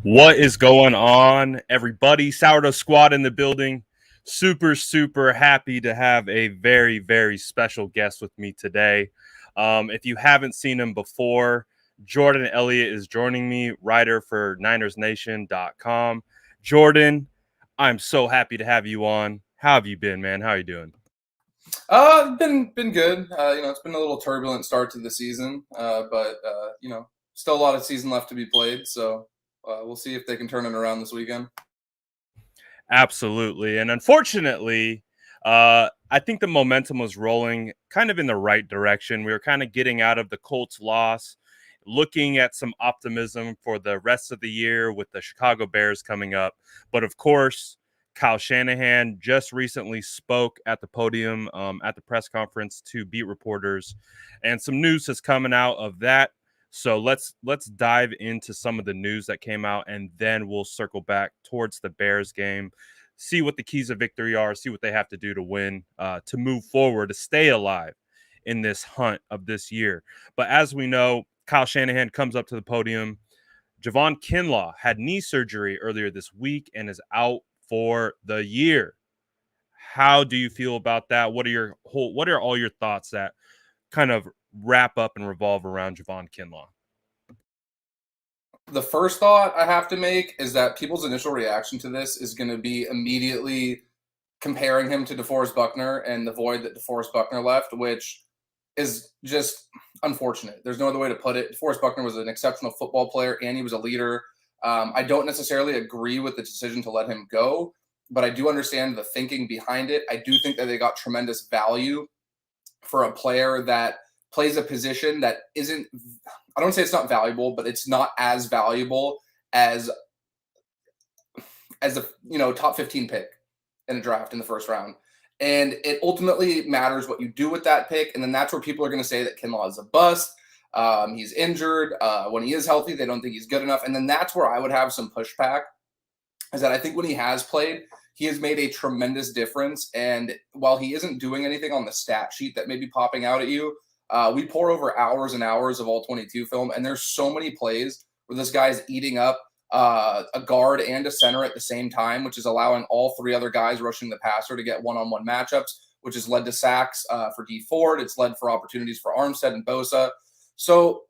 What is going on, everybody? Sourdough Squad in the building. Super, super happy to have a very, very special guest with me today. If you haven't seen him before, Jordan Elliott is joining me, writer for NinersNation.com. Jordan, I'm so happy to have you on. How have you been, man? How are you doing? Been good. It's been a little turbulent start to the season, but still a lot of season left to be played. So we'll see if they can turn it around this weekend. Absolutely. And unfortunately, I think the momentum was rolling kind of in the right direction. We were kind of getting out of the Colts loss, looking at some optimism for the rest of the year with the Chicago Bears coming up. But of course, Kyle Shanahan just recently spoke at the podium at the press conference to beat reporters, and some news is coming out of that. So let's dive into some of the news that came out, and then we'll circle back towards the Bears game, see what the keys of victory are, see what they have to do to win, to move forward, to stay alive in this hunt of this year. But as we know, Kyle Shanahan comes up to the podium. Javon Kinlaw had knee surgery earlier this week and is out for the year. How do you feel about that? What are all your thoughts that kind of wrap up and revolve around Javon Kinlaw? The first thought I have to make is that people's initial reaction to this is going to be immediately comparing him to DeForest Buckner and the void that DeForest Buckner left, which is just unfortunate. There's no other way to put it. DeForest Buckner was an exceptional football player and he was a leader. I don't necessarily agree with the decision to let him go, but I do understand the thinking behind it. I do think that they got tremendous value for a player that plays a position that isn't, I don't say it's not valuable, but it's not as valuable as a top 15 pick in a draft in the first round. And it ultimately matters what you do with that pick. And then that's where people are going to say that Kinlaw is a bust. He's injured. When he is healthy, they don't think he's good enough. And then that's where I would have some pushback, is that I think when he has played, he has made a tremendous difference. And while he isn't doing anything on the stat sheet that may be popping out at you, we pour over hours and hours of all 22 film, and there's so many plays where this guy is eating up a guard and a center at the same time, which is allowing all three other guys rushing the passer to get one-on-one matchups, which has led to sacks for D Ford. It's led for opportunities for Armstead and Bosa. So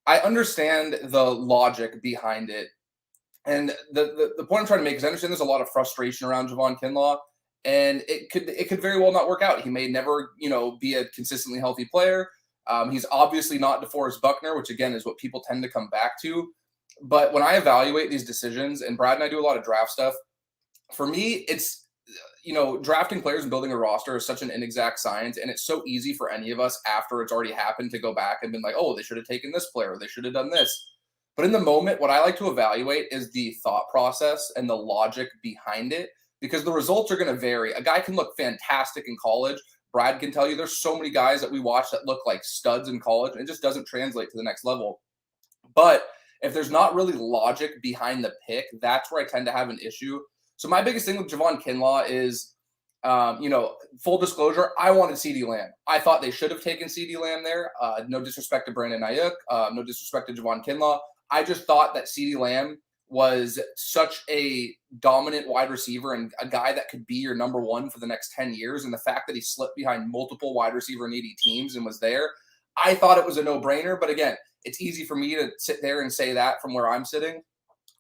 I understand the logic behind it. And the point I'm trying to make is I understand there's a lot of frustration around Javon Kinlaw, and it could very well not work out. He may never, be a consistently healthy player. He's obviously not DeForest Buckner, which again is what people tend to come back to. But when I evaluate these decisions, and Brad and I do a lot of draft stuff, for me, it's drafting players and building a roster is such an inexact science, and it's so easy for any of us after it's already happened to go back and been like, oh, they should have taken this player, or they should have done this. But in the moment, what I like to evaluate is the thought process and the logic behind it, because the results are going to vary. A guy can look fantastic in college. Brad can tell you there's so many guys that we watch that look like studs in college, and it just doesn't translate to the next level. But if there's not really logic behind the pick, that's where I tend to have an issue. So my biggest thing with Javon Kinlaw is, full disclosure, I wanted CeeDee Lamb. I thought they should have taken CeeDee Lamb there. No disrespect to Brandon Ayuk. No disrespect to Javon Kinlaw. I just thought that CeeDee Lamb was such a dominant wide receiver and a guy that could be your number one for the next 10 years. And the fact that he slipped behind multiple wide receiver needy teams and was there, I thought it was a no-brainer. But again, it's easy for me to sit there and say that from where I'm sitting.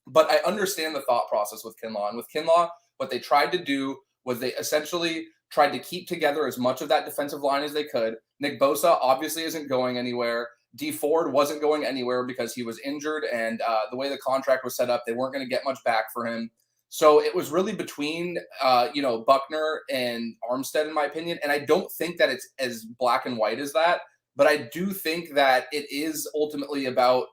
But I understand the thought process with Kinlaw. And with Kinlaw, what they tried to do was they essentially tried to keep together as much of that defensive line as they could. Nick Bosa obviously isn't going anywhere. D Ford wasn't going anywhere because he was injured, and the way the contract was set up, they weren't going to get much back for him. So it was really between, Buckner and Armstead, in my opinion. And I don't think that it's as black and white as that, but I do think that it is ultimately about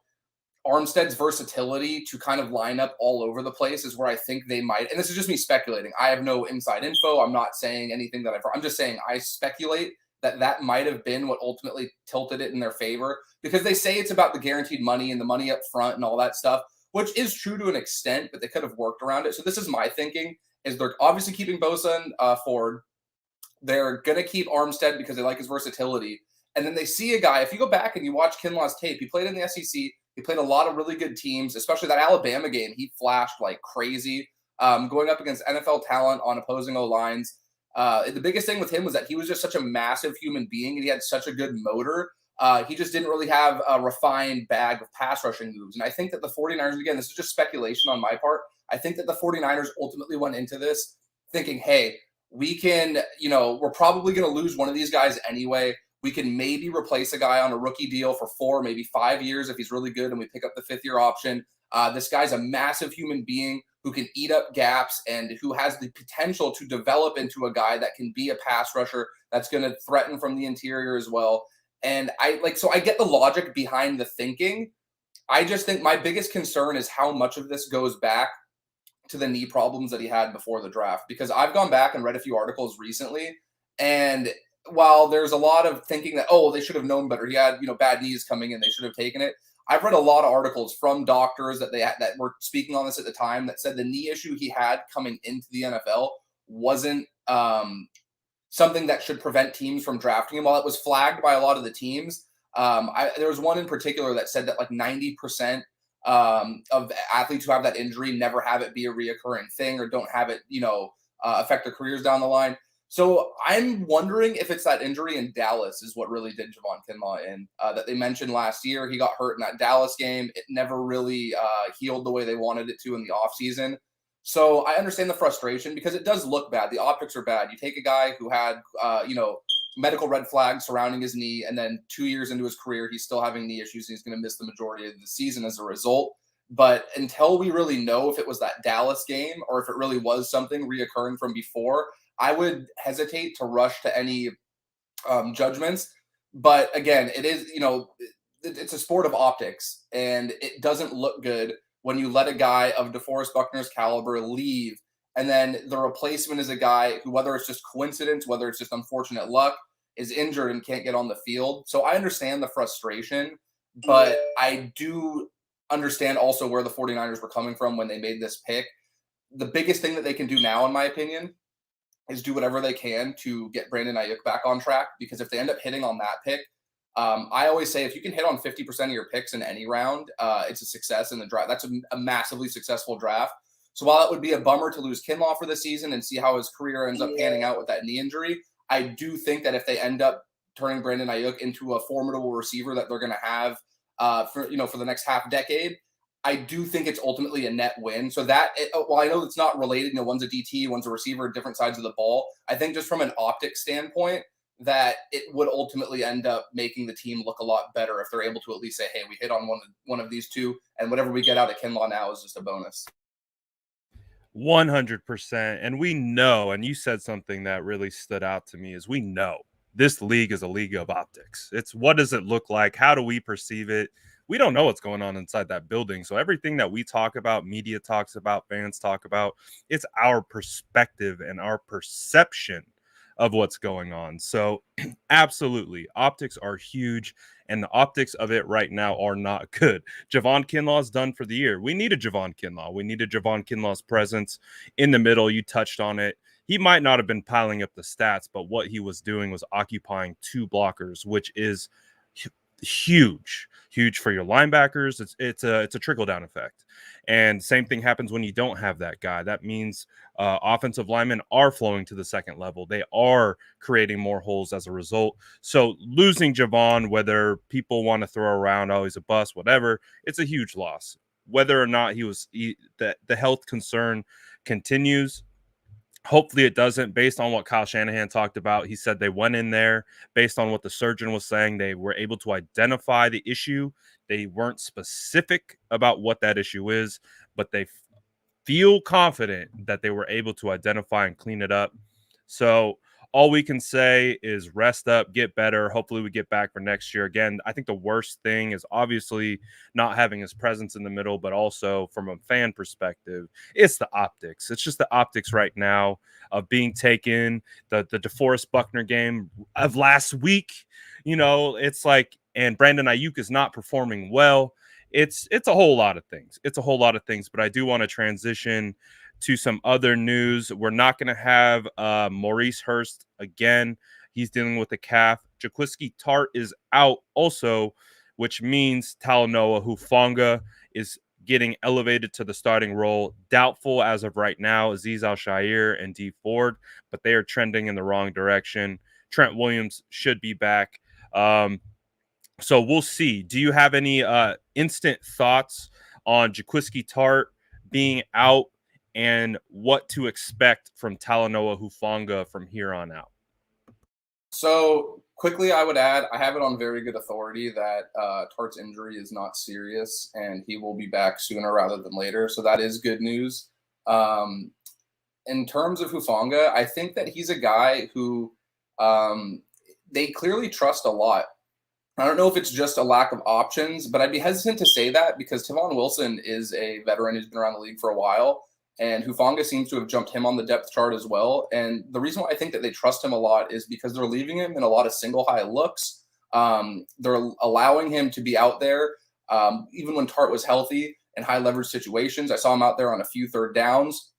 Armstead's versatility to kind of line up all over the place is where I think they might. And this is just me speculating. I have no inside info. I'm not saying anything that I'm just saying I speculate that might have been what ultimately tilted it in their favor, because they say it's about the guaranteed money and the money up front and all that stuff, which is true to an extent, but they could have worked around it. So this is my thinking, is they're obviously keeping Bosa and Ford. They're going to keep Armstead because they like his versatility. And then they see a guy, if you go back and you watch Kinlaw's tape, he played in the SEC, He played a lot of really good teams, especially that Alabama game. He flashed like crazy, going up against NFL talent on opposing O lines. The biggest thing with him was that he was just such a massive human being, and he had such a good motor. He just didn't really have a refined bag of pass rushing moves. And I think that the 49ers, again, this is just speculation on my part. I think that the 49ers ultimately went into this thinking, hey, we can, we're probably going to lose one of these guys anyway. We can maybe replace a guy on a rookie deal for 4, maybe 5 years if he's really good and we pick up the 5th-year option. This guy's a massive human being who can eat up gaps and who has the potential to develop into a guy that can be a pass rusher that's going to threaten from the interior as well. And so I get the logic behind the thinking. I just think my biggest concern is how much of this goes back to the knee problems that he had before the draft, because I've gone back and read a few articles recently, and while there's a lot of thinking that, oh, they should have known better, he had, bad knees coming in, they should have taken it. I've read a lot of articles from doctors that that were speaking on this at the time that said the knee issue he had coming into the NFL wasn't something that should prevent teams from drafting him. While it was flagged by a lot of the teams, there was one in particular that said that like 90% of athletes who have that injury never have it be a reoccurring thing or don't have it, affect their careers down the line. So I'm wondering if it's that injury in Dallas is what really did Javon Kinlaw in, that they mentioned last year. He got hurt in that Dallas game. It never really healed the way they wanted it to in the offseason. So I understand the frustration because it does look bad. The optics are bad. You take a guy who had, medical red flags surrounding his knee, and then 2 years into his career, he's still having knee issues, and he's going to miss the majority of the season as a result. But until we really know if it was that Dallas game or if it really was something reoccurring from before, I would hesitate to rush to any judgments. But again, it is, it's a sport of optics, and it doesn't look good when you let a guy of DeForest Buckner's caliber leave, and then the replacement is a guy who, whether it's just coincidence, whether it's just unfortunate luck, is injured and can't get on the field. So I understand the frustration, but I do understand also where the 49ers were coming from when they made this pick. The biggest thing that they can do now, in my opinion, is do whatever they can to get Brandon Ayuk back on track, because if they end up hitting on that pick, I always say if you can hit on 50% of your picks in any round, it's a success in the draft. That's a massively successful draft. So while it would be a bummer to lose Kinlaw for the season and see how his career ends up panning out with that knee injury, I do think that if they end up turning Brandon Ayuk into a formidable receiver that they're going to have for the next half decade, I do think it's ultimately a net win. So while I know it's not related, one's a DT, one's a receiver, different sides of the ball, I think just from an optic standpoint, that it would ultimately end up making the team look a lot better if they're able to at least say, hey, we hit on one of these two, and whatever we get out of Kinlaw now is just a bonus. 100%. And we know, and you said something that really stood out to me, is we know this league is a league of optics. It's what does it look like? How do we perceive it? We don't know what's going on inside that building. So everything that we talk about, media talks about, fans talk about, it's our perspective and our perception of what's going on. So absolutely, optics are huge, and the optics of it right now are not good. Javon Kinlaw's done for the year. We needed Javon Kinlaw. We needed Javon Kinlaw's presence in the middle. You touched on it. He might not have been piling up the stats, but what he was doing was occupying 2 blockers, which is huge for your linebackers. It's a trickle down effect. And same thing happens when you don't have that guy. That means offensive linemen are flowing to the second level. They are creating more holes as a result. So losing Javon, whether people want to throw around, oh, he's a bust, whatever, it's a huge loss. Whether or not the health concern continues, hopefully it doesn't. Based on what Kyle Shanahan talked about, he said they went in there based on what the surgeon was saying. They were able to identify the issue. They weren't specific about what that issue is, but they feel confident that they were able to identify and clean it up. So all we can say is rest up, get better. Hopefully we get back for next year. Again, I think the worst thing is obviously not having his presence in the middle, but also from a fan perspective, it's the optics. It's just the optics right now of being taken, the DeForest Buckner game of last week. It's like, and Brandon Ayuk is not performing well. It's a whole lot of things. But I do want to transition to some other news. We're not going to have Maurice Hurst again. He's dealing with a calf. Jaquiski Tartt is out also which means Talanoa Hufanga is getting elevated to the starting role. Doubtful as of right now, Aziz Al-Shair and D Ford, but they are trending in the wrong direction. Trent Williams should be back. So we'll see. Do you have any instant thoughts on Jaquiski Tart being out and what to expect from Talanoa Hufanga from here on out? So quickly, I would add, I have it on very good authority that Tart's injury is not serious and he will be back sooner rather than later. So that is good news. Um, in terms of Hufanga, I think that he's a guy who they clearly trust a lot. I don't know if it's just a lack of options, but I'd be hesitant to say that because Tavon Wilson is a veteran who's been around the league for a while, and Hufanga seems to have jumped him on the depth chart as well. And the reason why I think that they trust him a lot is because they're leaving him in a lot of single high looks. They're allowing him to be out there, even when Tart was healthy in high leverage situations. I saw him out there on a few third downs.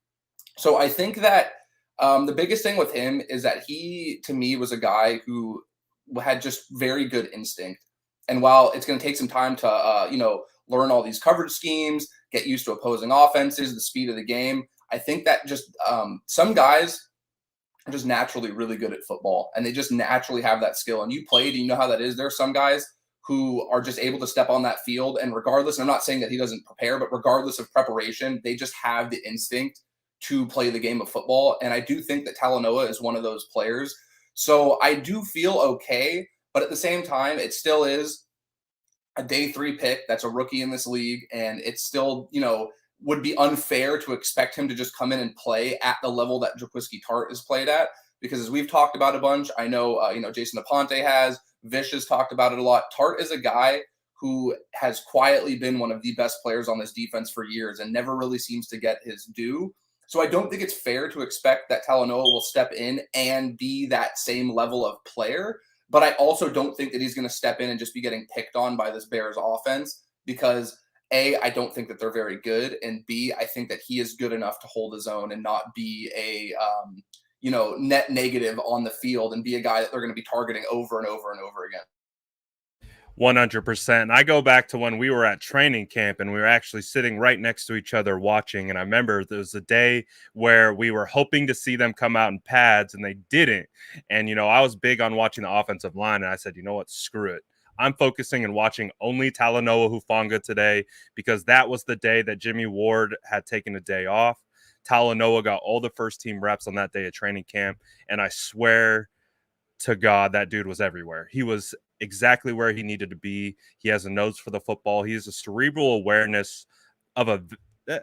So I think that the biggest thing with him is that he, to me, was a guy who had just very good instinct. And while it's going to take some time to, learn all these coverage schemes, get used to opposing offenses, the speed of the game, I think that just some guys are just naturally really good at football and they just naturally have that skill. And you played, and you know how that is. There are some guys who are just able to step on that field. And regardless, and I'm not saying that he doesn't prepare, but regardless of preparation, they just have the instinct to play the game of football. And I do think that Talanoa is one of those players. So I do feel okay, but at the same time, it still is a day 3 pick that's a rookie in this league. And it's still, would be unfair to expect him to just come in and play at the level that Jaquiski Tart is played at. Because as we've talked about a bunch, I know, Jason Aponte has, Vish has talked about it a lot. Tart is a guy who has quietly been one of the best players on this defense for years and never really seems to get his due. So I don't think it's fair to expect that Talanoa will step in and be that same level of player. But I also don't think that he's going to step in and just be getting picked on by this Bears offense because A, I don't think that they're very good. And B, I think that he is good enough to hold his own and not be a, net negative on the field and be a guy that they're going to be targeting over and over and over again. 100%. I go back to when we were at training camp and we were actually sitting right next to each other watching. And I remember there was a day where we were hoping to see them come out in pads and they didn't. And, I was big on watching the offensive line. And I said, you know what? Screw it. I'm focusing and watching only Talanoa Hufanga today because that was the day that Jimmy Ward had taken a day off. Talanoa got all the first team reps on that day at training camp. And I swear to God, that dude was everywhere. He was exactly where he needed to be. He has a nose for the football. He has a cerebral awareness of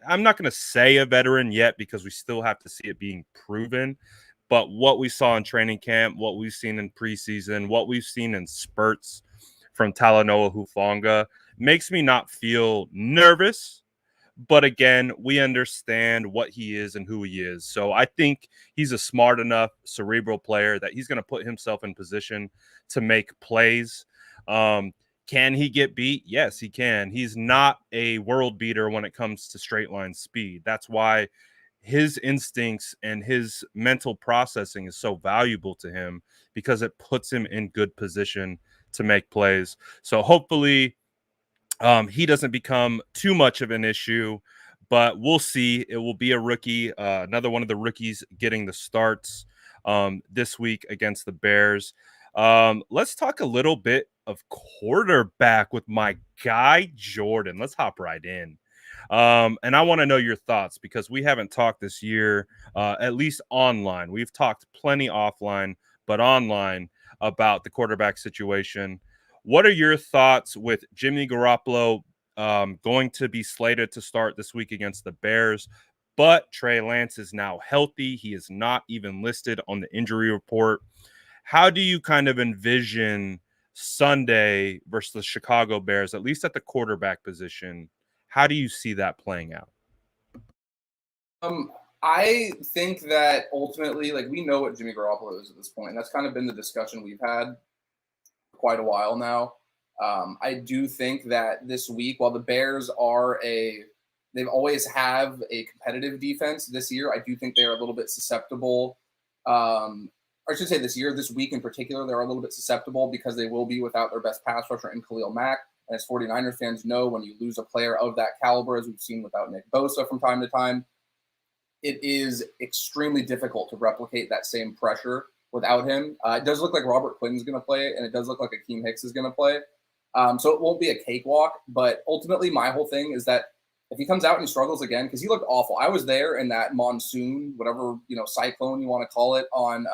I'm not going to say a veteran yet because we still have to see it being proven. But what we saw in training camp, what we've seen in preseason, what we've seen in spurts from Talanoa Hufanga makes me not feel nervous. But again, we understand what he is and who he is. So I think he's a smart enough cerebral player that he's going to put himself in position to make plays. Can he get beat? Yes, he can. He's not a world beater when it comes to straight line speed. That's why his instincts and his mental processing is so valuable to him because it puts him in good position to make plays. So hopefully he doesn't become too much of an issue, but we'll see. It will be a rookie, another one of the rookies getting the starts this week against the Bears. Let's talk a little bit of quarterback with my guy, Jordan. Let's hop right in. And I want to know your thoughts because we haven't talked this year, at least online. We've talked plenty offline, but online about the quarterback situation. What are your thoughts with Jimmy Garoppolo going to be slated to start this week against the Bears? But Trey Lance is now healthy. He is not even listed on the injury report. How do you kind of envision Sunday versus the Chicago Bears, at least at the quarterback position? How do you see that playing out? I think that ultimately, we know what Jimmy Garoppolo is at this point. And that's kind of been the discussion we've had quite a while now. I do think that this week, while the Bears they've always have a competitive defense this year, I do think they're a little bit susceptible. Or I should say this week in particular, they're a little bit susceptible because they will be without their best pass rusher in Khalil Mack. And as 49ers fans know, when you lose a player of that caliber, as we've seen without Nick Bosa from time to time, it is extremely difficult to replicate that same pressure without him. It does look like Robert Quinn's going to play, and it does look like Akeem Hicks is going to play. So it won't be a cakewalk. But ultimately, my whole thing is that if he comes out and he struggles again, because he looked awful. I was there in that monsoon, whatever, cyclone you want to call it, on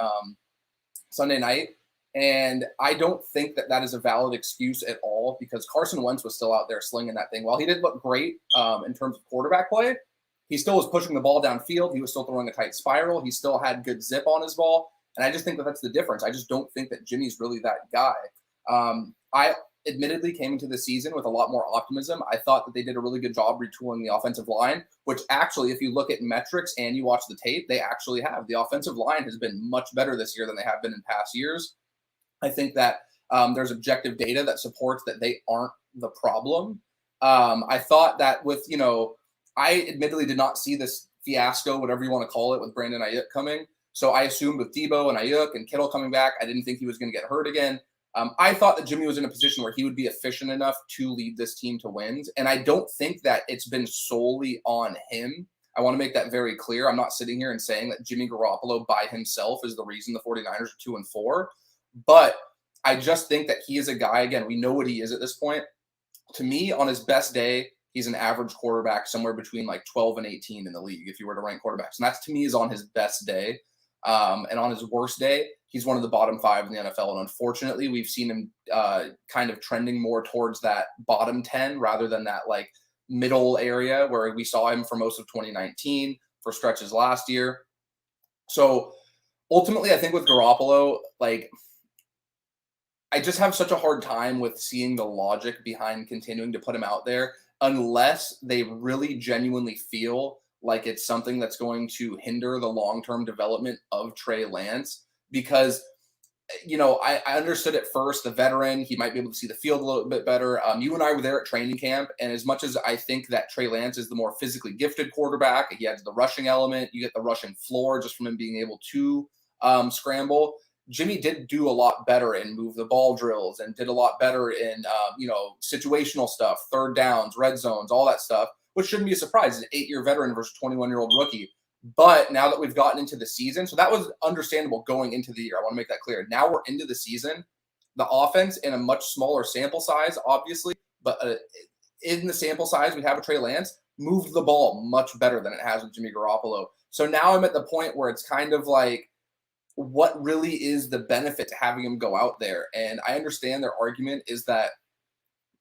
Sunday night. And I don't think that that is a valid excuse at all, because Carson Wentz was still out there slinging that thing. While he did look great in terms of quarterback play, he still was pushing the ball downfield. He was still throwing a tight spiral. He still had good zip on his ball. And I just think that that's the difference. I just don't think that Jimmy's really that guy. I admittedly came into the season with a lot more optimism. I thought that they did a really good job retooling the offensive line, which actually, if you look at metrics and you watch the tape, they actually have. The offensive line has been much better this year than they have been in past years. I think that there's objective data that supports that they aren't the problem. I thought that with, I admittedly did not see this fiasco, whatever you want to call it, with Brandon Ayuk coming. So I assumed with Debo and Ayuk and Kittle coming back, I didn't think he was going to get hurt again. I thought that Jimmy was in a position where he would be efficient enough to lead this team to wins. And I don't think that it's been solely on him. I want to make that very clear. I'm not sitting here and saying that Jimmy Garoppolo by himself is the reason the 49ers are 2-4. But I just think that he is a guy, again, we know what he is at this point. To me, on his best day, he's an average quarterback somewhere between like 12 and 18 in the league, if you were to rank quarterbacks. And that's, to me, is on his best day. And on his worst day, he's one of the bottom 5 in the NFL. And unfortunately, we've seen him kind of trending more towards that bottom 10 rather than that like middle area where we saw him for most of 2019, for stretches last year. So ultimately, I think with Garoppolo, I just have such a hard time with seeing the logic behind continuing to put him out there unless they really genuinely feel like it's something that's going to hinder the long-term development of Trey Lance. Because, I understood at first the veteran, he might be able to see the field a little bit better. You and I were there at training camp, and as much as I think that Trey Lance is the more physically gifted quarterback, he has the rushing element, you get the rushing floor just from him being able to scramble. Jimmy did do a lot better in move the ball drills and did a lot better in, situational stuff, third downs, red zones, all that stuff, which shouldn't be a surprise. An 8-year veteran versus 21-year-old rookie. But now that we've gotten into the season, so that was understandable going into the year. I want to make that clear. Now we're into the season. The offense in a much smaller sample size, obviously, but in the sample size we have a Trey Lance, moved the ball much better than it has with Jimmy Garoppolo. So now I'm at the point where it's kind of like, what really is the benefit to having him go out there? And I understand their argument is that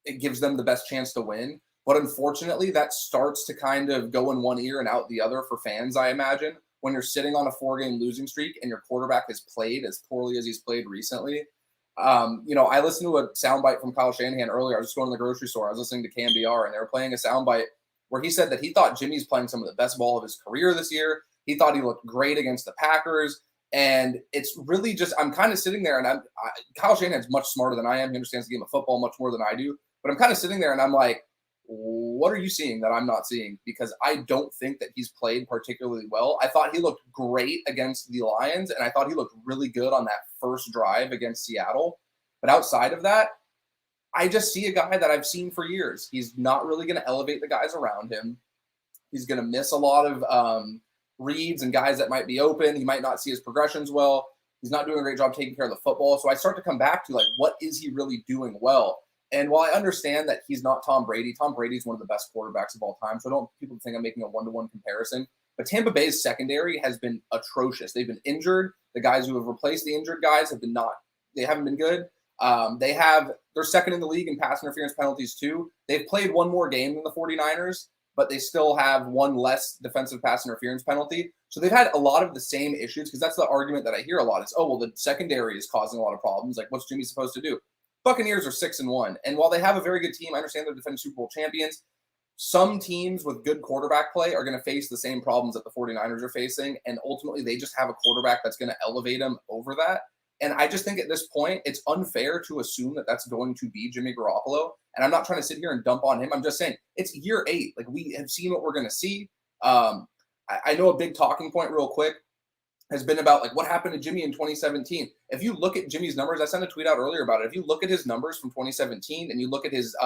it gives them the best chance to win. But unfortunately, that starts to kind of go in one ear and out the other for fans, I imagine, when you're sitting on a 4-game losing streak and your quarterback has played as poorly as he's played recently. I listened to a soundbite from Kyle Shanahan earlier. I was just going to the grocery store. I was listening to Cam DR, and they were playing a soundbite where he said that he thought Jimmy's playing some of the best ball of his career this year. He thought he looked great against the Packers. And it's really just, I'm kind of sitting there, and Kyle Shanahan's much smarter than I am. He understands the game of football much more than I do. But I'm kind of sitting there, and I'm like, what are you seeing that I'm not seeing? Because I don't think that he's played particularly well. I thought he looked great against the Lions, and I thought he looked really good on that first drive against Seattle. But outside of that, I just see a guy that I've seen for years. He's not really going to elevate the guys around him. He's going to miss a lot of reads and guys that might be open. He might not see his progressions well. He's not doing a great job taking care of the football. So I start to come back to what is he really doing well? And while I understand that he's not Tom Brady is one of the best quarterbacks of all time. So I don't want people to think I'm making a one-to-one comparison. But Tampa Bay's secondary has been atrocious. They've been injured. The guys who have replaced the injured guys they haven't been good. They're second in the league in pass interference penalties too. They've played one more game than the 49ers, but they still have one less defensive pass interference penalty. So they've had a lot of the same issues, because that's the argument that I hear a lot is, the secondary is causing a lot of problems. Like, what's Jimmy supposed to do? Buccaneers are 6-1. And while they have a very good team, I understand they're defending Super Bowl champions. Some teams with good quarterback play are going to face the same problems that the 49ers are facing. And ultimately, they just have a quarterback that's going to elevate them over that. And I just think at this point, it's unfair to assume that that's going to be Jimmy Garoppolo. And I'm not trying to sit here and dump on him. I'm just saying it's year 8. Like, we have seen what we're going to see. I know a big talking point real quick has been about like what happened to Jimmy in 2017. If you look at Jimmy's numbers, I sent a tweet out earlier about it. If you look at his numbers from 2017 and you look at his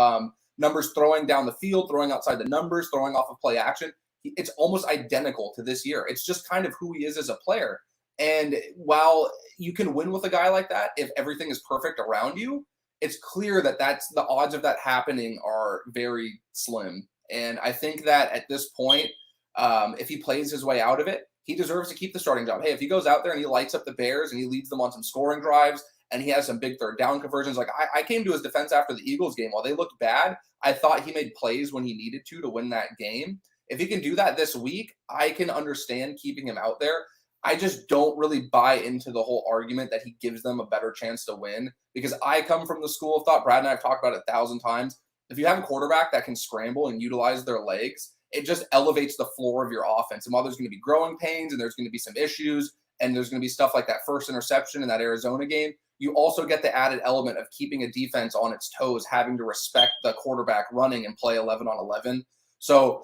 numbers throwing down the field, throwing outside the numbers, throwing off of play action, it's almost identical to this year. It's just kind of who he is as a player. And while you can win with a guy like that, if everything is perfect around you, it's clear that that's the odds of that happening are very slim. And I think that at this point, if he plays his way out of it, he deserves to keep the starting job. Hey, if he goes out there and he lights up the Bears and he leads them on some scoring drives and he has some big third down conversions, like I came to his defense after the Eagles game. While they looked bad, I thought he made plays when he needed to win that game. If he can do that this week, I can understand keeping him out there. I just don't really buy into the whole argument that he gives them a better chance to win, because I come from the school of thought, Brad and I have talked about it 1,000 times. If you have a quarterback that can scramble and utilize their legs, it just elevates the floor of your offense. And while there's going to be growing pains and there's going to be some issues and there's going to be stuff like that first interception in that Arizona game, you also get the added element of keeping a defense on its toes, having to respect the quarterback running and play 11 on 11. So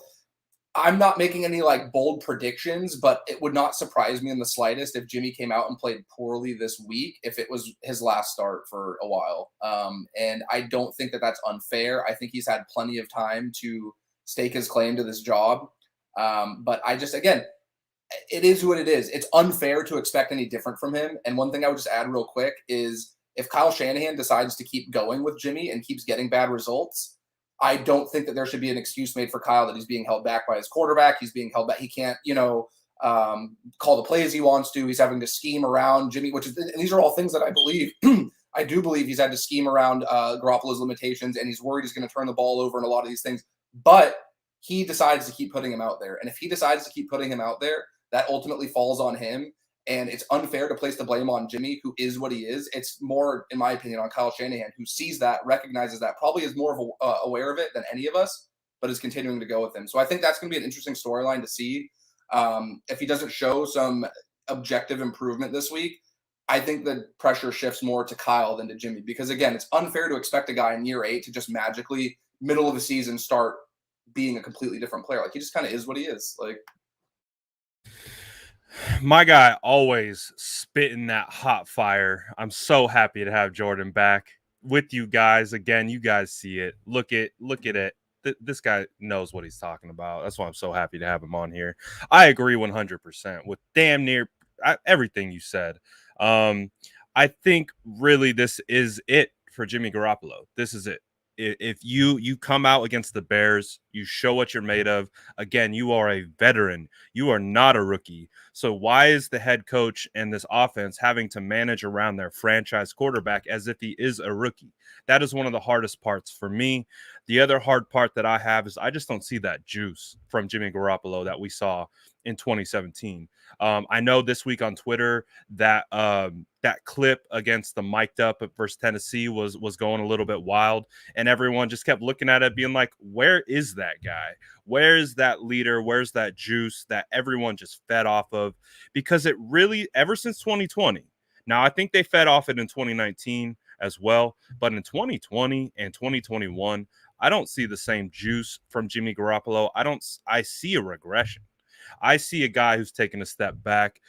I'm not making any like bold predictions, but it would not surprise me in the slightest if Jimmy came out and played poorly this week, if it was his last start for a while. And I don't think that that's unfair. I think he's had plenty of time to stake his claim to this job. But I just, again, it is what it is. It's unfair to expect any different from him. And one thing I would just add real quick is if Kyle Shanahan decides to keep going with Jimmy and keeps getting bad results, I don't think that there should be an excuse made for Kyle that he's being held back by his quarterback. He's being held back. He can't, call the plays he wants to. He's having to scheme around Jimmy, and these are all things that I believe. I do believe he's had to scheme around Garoppolo's limitations, and he's worried he's going to turn the ball over and a lot of these things. But he decides to keep putting him out there. And if he decides to keep putting him out there, that ultimately falls on him. And it's unfair to place the blame on Jimmy, who is what he is. It's more, in my opinion, on Kyle Shanahan, who sees that, recognizes that, probably is more of aware of it than any of us, but is continuing to go with him. So I think that's going to be an interesting storyline to see. If he doesn't show some objective improvement this week, I think the pressure shifts more to Kyle than to Jimmy, because again, it's unfair to expect a guy in year 8 to just magically middle of the season start being a completely different player. Like, he just kind of is what he is. Like, my guy always spitting that hot fire. I'm so happy to have Jordan back with you guys again. You guys see it. Look at it. This guy knows what he's talking about. That's why I'm so happy to have him on here. I agree 100% with damn near everything you said. I think really this is it for Jimmy Garoppolo. This is it. If you come out against the Bears, you show what you're made of. Again, you are a veteran. You are not a rookie. So why is the head coach and this offense having to manage around their franchise quarterback as if he is a rookie? That is one of the hardest parts for me. The other hard part that I have is I just don't see that juice from Jimmy Garoppolo that we saw in 2017. I know this week on Twitter that that clip against the mic'd up versus Tennessee was going a little bit wild, and everyone just kept looking at it being like, where is that guy? Where's that leader? Where's that juice that everyone just fed off of? Because it really, ever since 2020, now I think they fed off it in 2019 as well, but in 2020 and 2021, I don't see the same juice from Jimmy Garoppolo. I see a regression. I see a guy who's taken a step back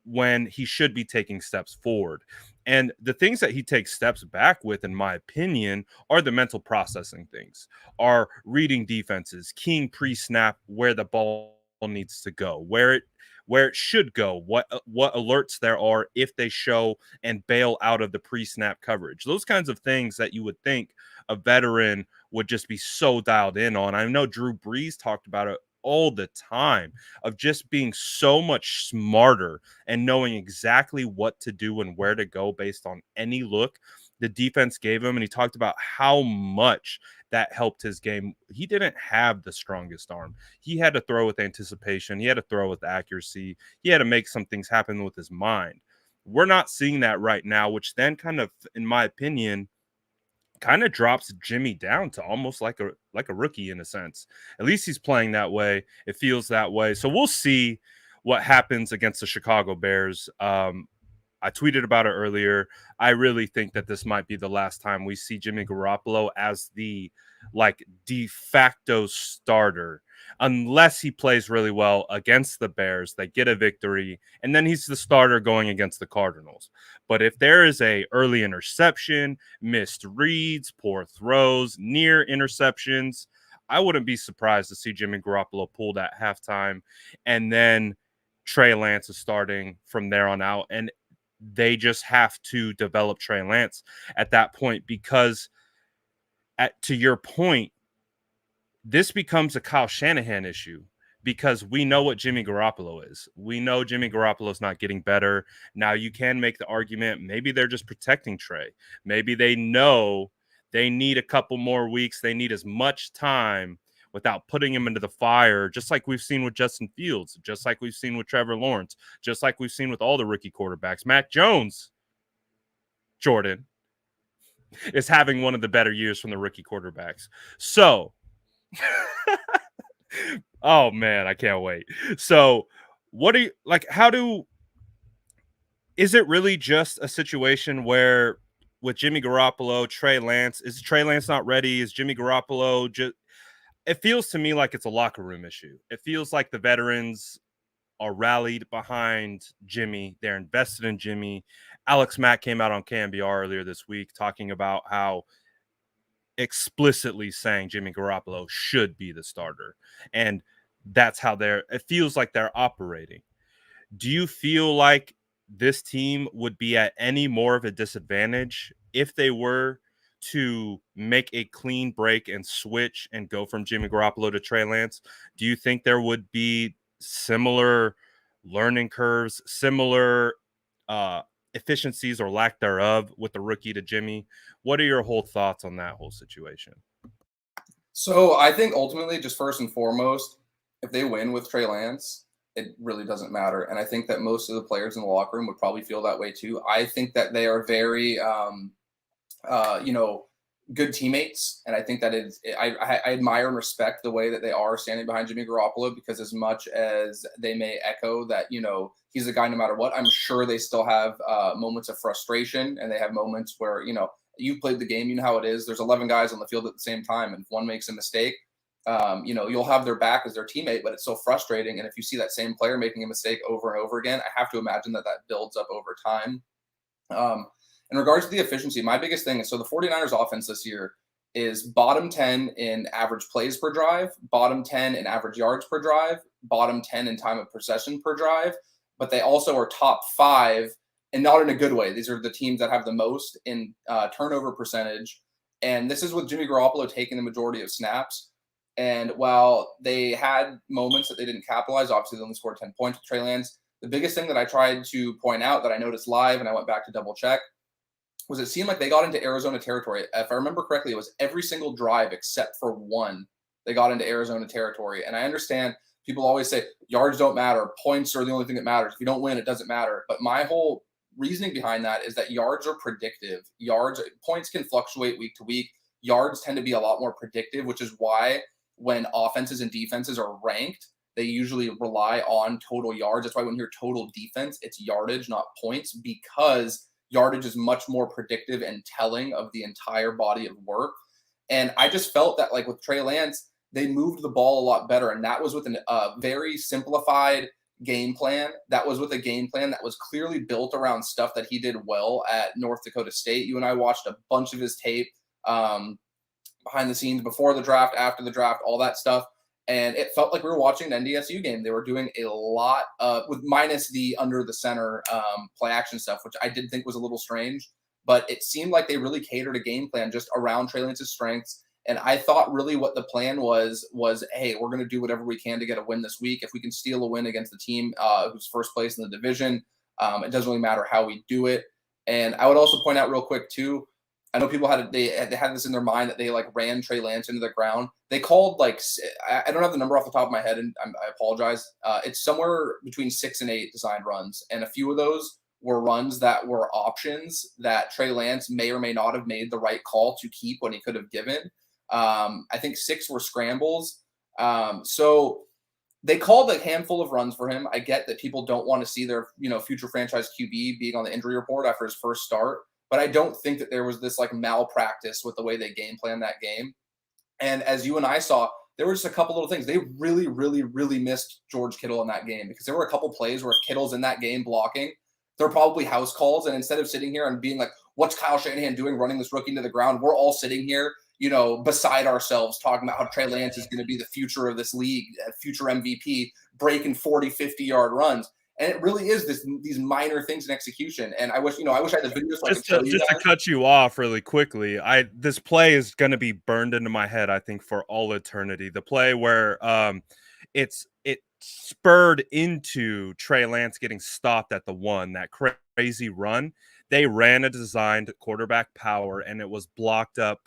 when he should be taking steps forward. And the things that he takes steps back with, in my opinion, are the mental processing things, are reading defenses, keying pre-snap where the ball needs to go, where it should go, what alerts there are if they show and bail out of the pre-snap coverage. Those kinds of things that you would think a veteran would just be so dialed in on. I know Drew Brees talked about it all the time, of just being so much smarter and knowing exactly what to do and where to go based on any look the defense gave him. And he talked about how much that helped his game. He didn't have the strongest arm. He had to throw with anticipation. He had to throw with accuracy. He had to make some things happen with his mind. We're not seeing that right now, which then kind of, in my opinion, kind of drops Jimmy down to almost like a rookie in a sense. At least he's playing that way. It feels that way. So we'll see what happens against the Chicago Bears. I tweeted about it earlier. I really think that this might be the last time we see Jimmy Garoppolo as the de facto starter unless he plays really well against the Bears. They get a victory, and then he's the starter going against the Cardinals. But if there is a early interception, missed reads, poor throws, near interceptions, I wouldn't be surprised to see Jimmy Garoppolo pulled at halftime, and then Trey Lance is starting from there on out. And they just have to develop Trey Lance at that point because, to your point, this becomes a Kyle Shanahan issue because we know what Jimmy Garoppolo is. We know Jimmy Garoppolo's not getting better. Now, you can make the argument maybe they're just protecting Trey. Maybe they know they need a couple more weeks. They need as much time without putting him into the fire, just like we've seen with Justin Fields, just like we've seen with Trevor Lawrence, just like we've seen with all the rookie quarterbacks. Mac Jones, Jordan, is having one of the better years from the rookie quarterbacks. So, oh man, I can't wait. So, what do you like? Is it really just a situation where with Jimmy Garoppolo, Trey Lance, is Trey Lance not ready? Is Jimmy Garoppolo just, it feels to me like it's a locker room issue. It feels like the veterans are rallied behind Jimmy. They're invested in Jimmy. Alex Mack came out on KMBR earlier this week talking about how explicitly saying Jimmy Garoppolo should be the starter. And that's how it feels like they're operating. Do you feel like this team would be at any more of a disadvantage if they were to make a clean break and switch and go from Jimmy Garoppolo to Trey Lance? Do you think there would be similar learning curves, similar efficiencies or lack thereof with the rookie to Jimmy? What are your whole thoughts on that whole situation? So I think ultimately, just first and foremost, if they win with Trey Lance, it really doesn't matter. And I think that most of the players in the locker room would probably feel that way too. I think that they are very, good teammates. And I think that I admire and respect the way that they are standing behind Jimmy Garoppolo, because as much as they may echo that, he's a guy no matter what, I'm sure they still have moments of frustration, and they have moments where, you've played the game, you know how it is. There's 11 guys on the field at the same time, and if one makes a mistake, you'll have their back as their teammate, but it's so frustrating. And if you see that same player making a mistake over and over again, I have to imagine that builds up over time. In regards to the efficiency, my biggest thing is, so the 49ers offense this year is bottom 10 in average plays per drive, bottom 10 in average yards per drive, bottom 10 in time of possession per drive, but they also are top 5, and not in a good way. These are the teams that have the most in turnover percentage. And this is with Jimmy Garoppolo taking the majority of snaps. And while they had moments that they didn't capitalize, obviously they only scored 10 points with Trey Lance. The biggest thing that I tried to point out that I noticed live, and I went back to double check, was it seemed like they got into Arizona territory. If I remember correctly, it was every single drive except for one, they got into Arizona territory. And I understand people always say yards don't matter. Points are the only thing that matters. If you don't win, it doesn't matter. But my whole reasoning behind that is that yards are predictive. Points can fluctuate week to week. Yards tend to be a lot more predictive, which is why when offenses and defenses are ranked, they usually rely on total yards. That's why when you hear total defense, it's yardage, not points, because yardage is much more predictive and telling of the entire body of work. And I just felt that, like with Trey Lance, they moved the ball a lot better. And that was with a very simplified game plan. That was with a game plan that was clearly built around stuff that he did well at North Dakota State. You and I watched a bunch of his tape behind the scenes, before the draft, after the draft, all that stuff. And it felt like we were watching an NDSU game. They were doing a lot with minus the under the center play action stuff, which I did think was a little strange. But it seemed like they really catered a game plan just around Trey Lance's strengths. And I thought really what the plan was, hey, we're going to do whatever we can to get a win this week. If we can steal a win against the team who's first place in the division, it doesn't really matter how we do it. And I would also point out real quick too, I know people had this in their mind that they like ran Trey Lance into the ground. They called I don't have the number off the top of my head, and I apologize. It's somewhere between 6 and 8 designed runs, and a few of those were runs that were options that Trey Lance may or may not have made the right call to keep when he could have given. I think 6 were scrambles. So they called a handful of runs for him. I get that people don't want to see their future franchise QB being on the injury report after his first start. But I don't think that there was this like malpractice with the way they game planned that game. And as you and I saw, there were just a couple little things. They really, really, really missed George Kittle in that game because there were a couple plays where if Kittle's in that game blocking, they're probably house calls. And instead of sitting here and being like, what's Kyle Shanahan doing running this rookie into the ground? We're all sitting here, beside ourselves talking about how Trey Lance is going to be the future of this league, future MVP, breaking 40, 50-yard runs. And it really is these minor things in execution. And I wish I had the video so I could show you just to guys. cut you off really quickly, this play is going to be burned into my head, I think, for all eternity. The play where it spurred into Trey Lance getting stopped at the one, that crazy run. They ran a designed quarterback power, and it was blocked up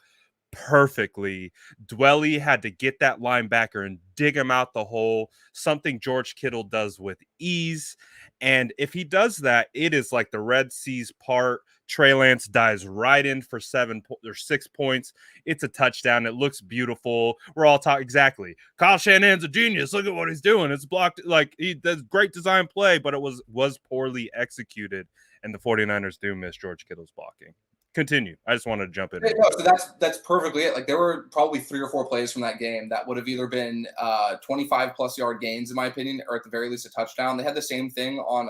perfectly. Dwelly had to get that linebacker and dig him out the hole, something George Kittle does with ease. And if he does that, it is like the Red Seas part. Trey Lance dives right in for 6 points. It's a touchdown. It looks beautiful. We're all talking exactly. Kyle Shanahan's a genius. Look at what he's doing. It's blocked. Like, he does great design play, but it was poorly executed. And the 49ers do miss George Kittle's blocking. Continue. I just wanted to jump in. Yeah, no, so that's perfectly it. Like there were probably 3 or 4 plays from that game that would have either been 25 plus yard gains, in my opinion, or at the very least a touchdown. They had the same thing on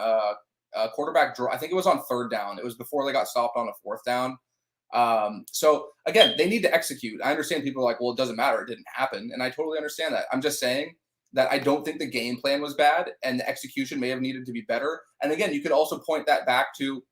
a quarterback draw. I think it was on 3rd down. It was before they got stopped on a 4th down. So again, they need to execute. I understand people are like, well, it doesn't matter. It didn't happen. And I totally understand that. I'm just saying that I don't think the game plan was bad and the execution may have needed to be better. And again, you could also point that back to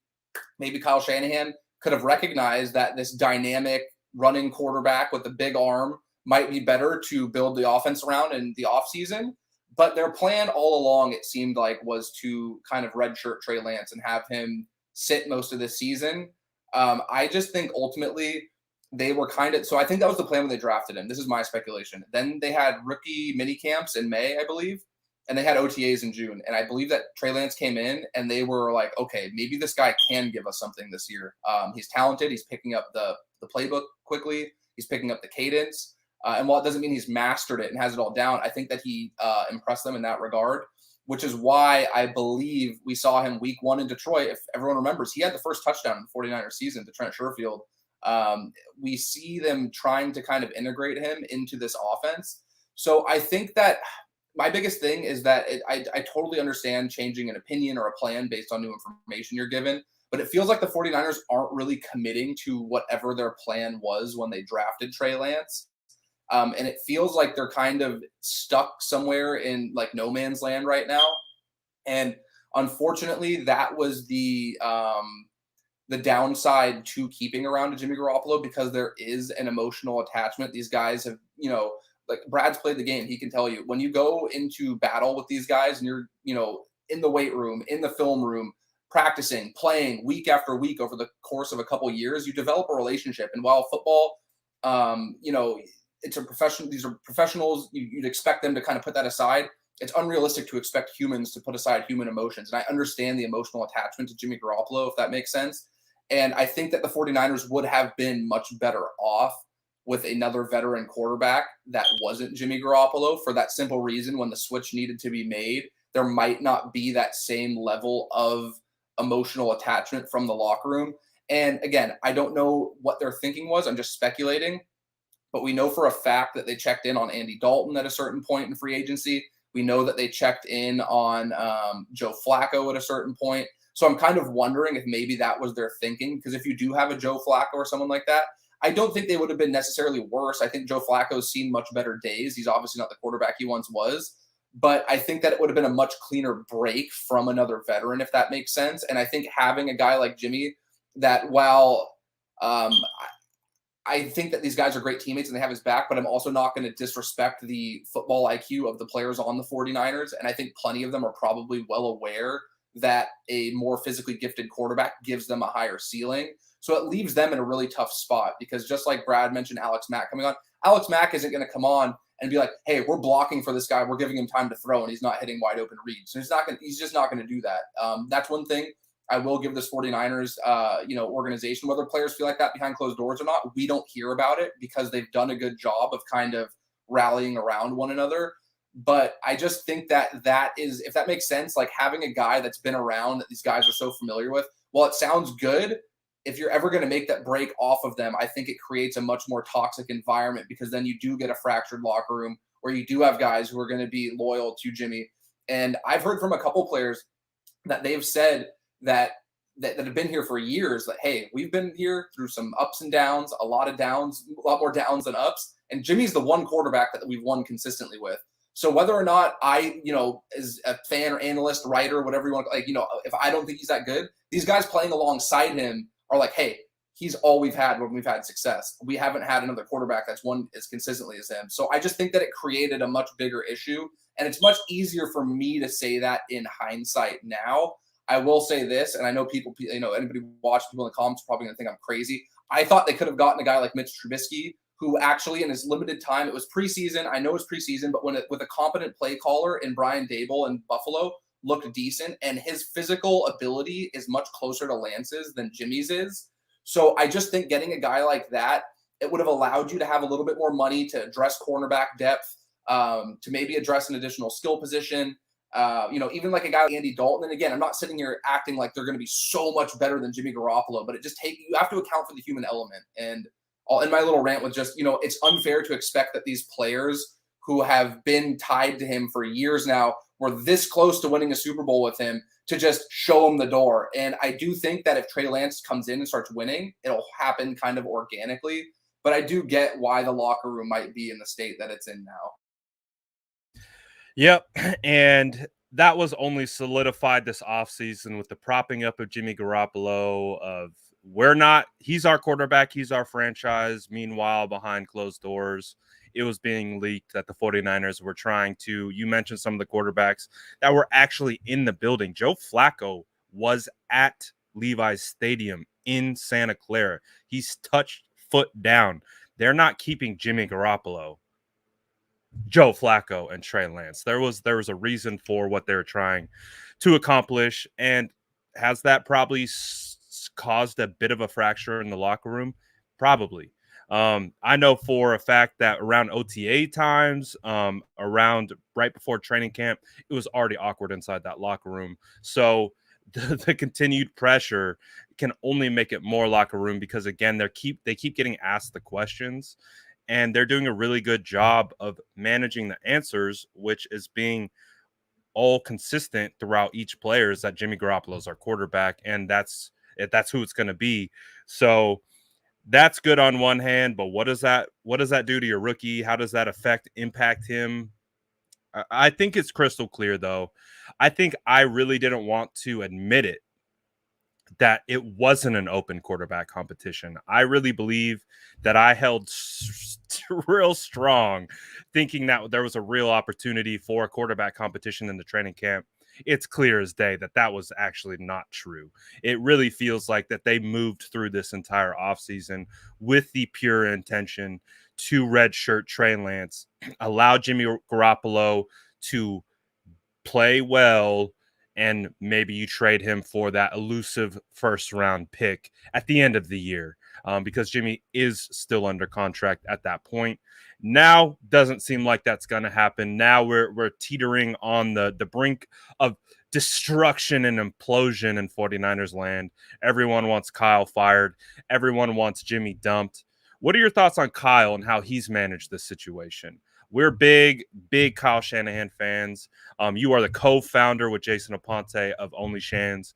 maybe Kyle Shanahan could have recognized that this dynamic running quarterback with a big arm might be better to build the offense around in the offseason. But their plan all along, it seemed like, was to kind of redshirt Trey Lance and have him sit most of this season. I just think ultimately they were so I think that was the plan when they drafted him. This is my speculation. Then they had rookie mini camps in May, I believe, and they had OTAs in June. And I believe that Trey Lance came in and they were like, okay, maybe this guy can give us something this year. He's talented. He's picking up the playbook quickly. He's picking up the cadence. And while it doesn't mean he's mastered it and has it all down, I think that he impressed them in that regard, which is why I believe we saw him week 1 in Detroit. If everyone remembers, he had the first touchdown in the 49ers season to Trent Sherfield. We see them trying to kind of integrate him into this offense. So I think that my biggest thing is that I totally understand changing an opinion or a plan based on new information you're given, but it feels like the 49ers aren't really committing to whatever their plan was when they drafted Trey Lance. And it feels like they're kind of stuck somewhere in like no man's land right now. And unfortunately, that was the downside to keeping around Jimmy Garoppolo, because there is an emotional attachment. These guys have, like Brad's played the game. He can tell you when you go into battle with these guys and you're, in the weight room, in the film room, practicing, playing week after week over the course of a couple of years, you develop a relationship. And while football, it's a profession. These are professionals. You'd expect them to kind of put that aside. It's unrealistic to expect humans to put aside human emotions. And I understand the emotional attachment to Jimmy Garoppolo, if that makes sense. And I think that the 49ers would have been much better off with another veteran quarterback that wasn't Jimmy Garoppolo, for that simple reason: when the switch needed to be made, there might not be that same level of emotional attachment from the locker room. And again, I don't know what their thinking was. I'm just speculating. But we know for a fact that they checked in on Andy Dalton at a certain point in free agency. We know that they checked in on Joe Flacco at a certain point. So I'm kind of wondering if maybe that was their thinking, because if you do have a Joe Flacco or someone like that, I don't think they would have been necessarily worse. I think Joe Flacco's seen much better days. He's obviously not the quarterback he once was, but I think that it would have been a much cleaner break from another veteran, if that makes sense. And I think having a guy like Jimmy, that while I think that these guys are great teammates and they have his back, but I'm also not going to disrespect the football IQ of the players on the 49ers. And I think plenty of them are probably well aware that a more physically gifted quarterback gives them a higher ceiling. So it leaves them in a really tough spot, because just like Brad mentioned, Alex Mack coming on, Alex Mack isn't going to come on and be like, hey, we're blocking for this guy, we're giving him time to throw, and he's not hitting wide open reads. So he's just not going to do that. That's one thing I will give this 49ers, organization, whether players feel like that behind closed doors or not. We don't hear about it because they've done a good job of kind of rallying around one another. But I just think that is, if that makes sense, like having a guy that's been around, that these guys are so familiar with, while it sounds good, if you're ever going to make that break off of them, I think it creates a much more toxic environment, because then you do get a fractured locker room, where you do have guys who are going to be loyal to Jimmy. And I've heard from a couple players that they've said that have been here for years that, hey, we've been here through some ups and downs, a lot of downs, a lot more downs than ups. And Jimmy's the one quarterback that we've won consistently with. So whether or not I, as a fan or analyst, writer, whatever you want, if I don't think he's that good, these guys playing alongside him are like, hey, he's all we've had when we've had success. We haven't had another quarterback that's won as consistently as him. So I just think that it created a much bigger issue. And it's much easier for me to say that in hindsight now. I will say this, and I know people, anybody watching, people in the comments are probably going to think I'm crazy. I thought they could have gotten a guy like Mitch Trubisky, who actually in his limited time, it was preseason. I know it's preseason, but with a competent play caller in Brian Dable in Buffalo, looked decent, and his physical ability is much closer to Lance's than Jimmy's is. So I just think getting a guy like that, it would have allowed you to have a little bit more money to address cornerback depth, to maybe address an additional skill position. Even like a guy like Andy Dalton. And again, I'm not sitting here acting like they're going to be so much better than Jimmy Garoppolo, but you have to account for the human element. And I'll end my little rant with just, it's unfair to expect that these players who have been tied to him for years now were this close to winning a Super Bowl with him to just show him the door. And I do think that if Trey Lance comes in and starts winning, it'll happen kind of organically. But I do get why the locker room might be in the state that it's in now. Yep. And that was only solidified this offseason with the propping up of Jimmy Garoppolo of he's our quarterback, he's our franchise. Meanwhile, behind closed doors, it was being leaked that the 49ers were trying to, you mentioned some of the quarterbacks that were actually in the building. Joe Flacco was at Levi's Stadium in Santa Clara. He's touched foot down. They're not keeping Jimmy Garoppolo. Joe Flacco and Trey Lance. There was a reason for what they were trying to accomplish, and has that probably caused a bit of a fracture in the locker room? Probably. I know for a fact that around OTA times, around right before training camp, it was already awkward inside that locker room. So the continued pressure can only make it more locker room because, again, they keep getting asked the questions. And they're doing a really good job of managing the answers, which is being all consistent throughout each player, is that Jimmy Garoppolo is our quarterback, and that's who it's going to be. So that's good on one hand, but what does that do to your rookie? How does that impact him? I think it's crystal clear, though. I think I really didn't want to admit it, that it wasn't an open quarterback competition. I really believe that I held real strong, thinking that there was a real opportunity for a quarterback competition in the training camp. It's clear as day that was actually not true. It really feels like that they moved through this entire offseason with the pure intention to redshirt Trey Lance, allow Jimmy Garoppolo to play well, and maybe you trade him for that elusive first round pick at the end of the year, because Jimmy is still under contract at that point. Now doesn't seem like that's going to happen. Now we're teetering on the brink of destruction and implosion in 49ers land. Everyone wants Kyle fired. Everyone wants Jimmy dumped. What are your thoughts on Kyle and how he's managed this situation? We're big Kyle Shanahan fans. You are the co-founder with Jason Aponte of Only Shans.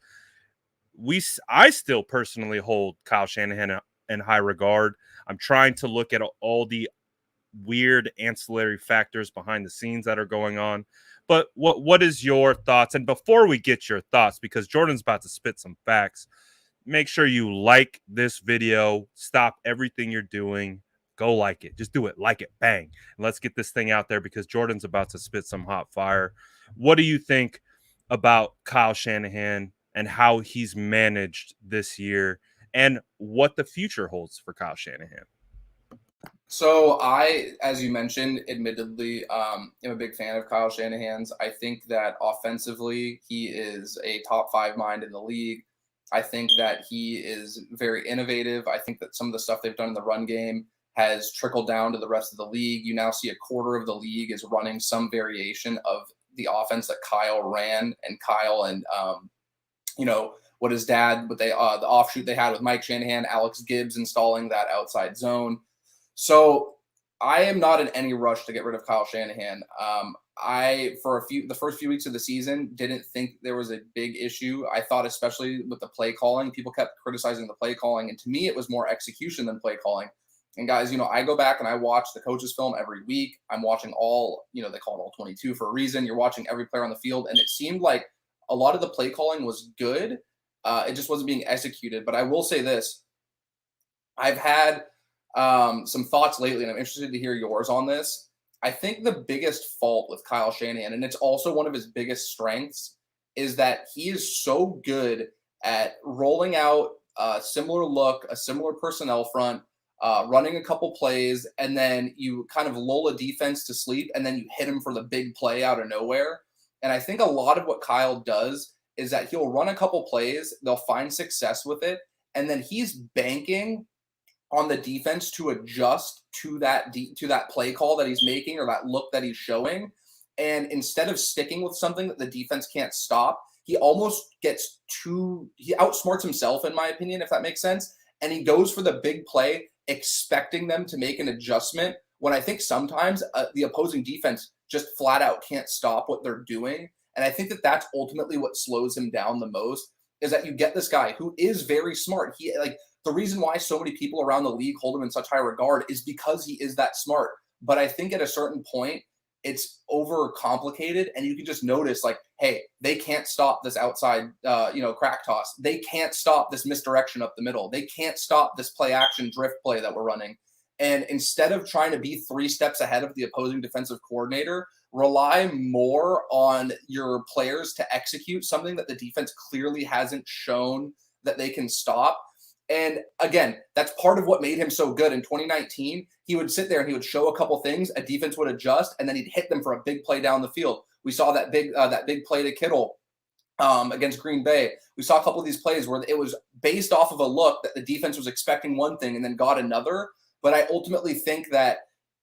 I still personally hold Kyle Shanahan in high regard. I'm trying to look at all the weird ancillary factors behind the scenes that are going on. But what is your thoughts? And before we get your thoughts, because Jordan's about to spit some facts, make sure you like this video. Stop everything you're doing. Go like it. Just do it. Like it. Bang. And let's get this thing out there because Jordan's about to spit some hot fire. What do you think about Kyle Shanahan and how he's managed this year and what the future holds for Kyle Shanahan? So I, as you mentioned, admittedly, am a big fan of Kyle Shanahan's. I think that offensively, he is a top 5 mind in the league. I think that he is very innovative. I think that some of the stuff they've done in the run game has trickled down to the rest of the league. You now see a quarter of the league is running some variation of the offense that Kyle ran, and Kyle and what his dad, the offshoot they had with Mike Shanahan, Alex Gibbs installing that outside zone. So I am not in any rush to get rid of Kyle Shanahan. The first few weeks of the season, didn't think there was a big issue. I thought, especially with the play calling, people kept criticizing the play calling, and to me, it was more execution than play calling. And guys, I go back and I watch the coaches' film every week. I'm watching all, they call it all 22 for a reason. You're watching every player on the field, and it seemed like a lot of the play calling was good. It just wasn't being executed. But I will say this: I've had some thoughts lately, and I'm interested to hear yours on this. I think the biggest fault with Kyle Shanahan, and it's also one of his biggest strengths, is that he is so good at rolling out a similar look, a similar personnel front, running a couple plays, and then you kind of lull a defense to sleep, and then you hit him for the big play out of nowhere. And I think a lot of what Kyle does is that he'll run a couple plays, they'll find success with it, and then he's banking on the defense to adjust to that play call that he's making or that look that he's showing. And instead of sticking with something that the defense can't stop, he outsmarts himself, in my opinion, if that makes sense. And he goes for the big play, expecting them to make an adjustment, when I think sometimes the opposing defense just flat out can't stop what they're doing. And I think that that's ultimately what slows him down the most, is that you get this guy who is very smart. The reason why so many people around the league hold him in such high regard is because he is that smart. But I think at a certain point, it's overcomplicated, and you can just notice, hey, they can't stop this outside, crack toss. They can't stop this misdirection up the middle. They can't stop this play action drift play that we're running. And instead of trying to be 3 steps ahead of the opposing defensive coordinator, rely more on your players to execute something that the defense clearly hasn't shown that they can stop. And again, that's part of what made him so good. In 2019, he would sit there and he would show a couple things, a defense would adjust, and then he'd hit them for a big play down the field. We saw that big play to Kittle against Green Bay. We saw a couple of these plays where it was based off of a look that the defense was expecting one thing and then got another. But I ultimately think that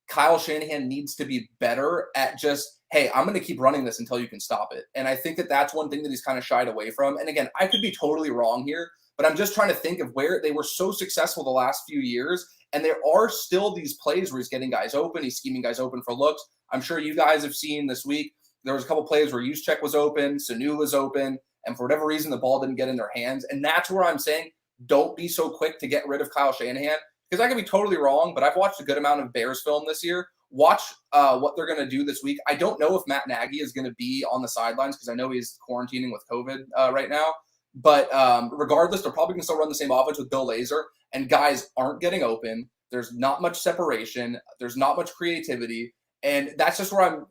Kyle Shanahan needs to be better at just, hey, I'm going to keep running this until you can stop it. And I think that that's one thing that he's kind of shied away from. And again, I could be totally wrong here, but I'm just trying to think of where they were so successful the last few years. And there are still these plays where he's getting guys open. He's scheming guys open for looks. I'm sure you guys have seen this week, there was a couple plays where Juszczyk was open, Sanu was open, and for whatever reason, the ball didn't get in their hands. And that's where I'm saying, don't be so quick to get rid of Kyle Shanahan, because I could be totally wrong, but I've watched a good amount of Bears film this year. Watch what they're going to do this week. I don't know if Matt Nagy is going to be on the sidelines, because I know he's quarantining with COVID right now. But regardless, they're probably going to still run the same offense with Bill Lazor, and guys aren't getting open. There's not much separation. There's not much creativity. And that's just where I'm,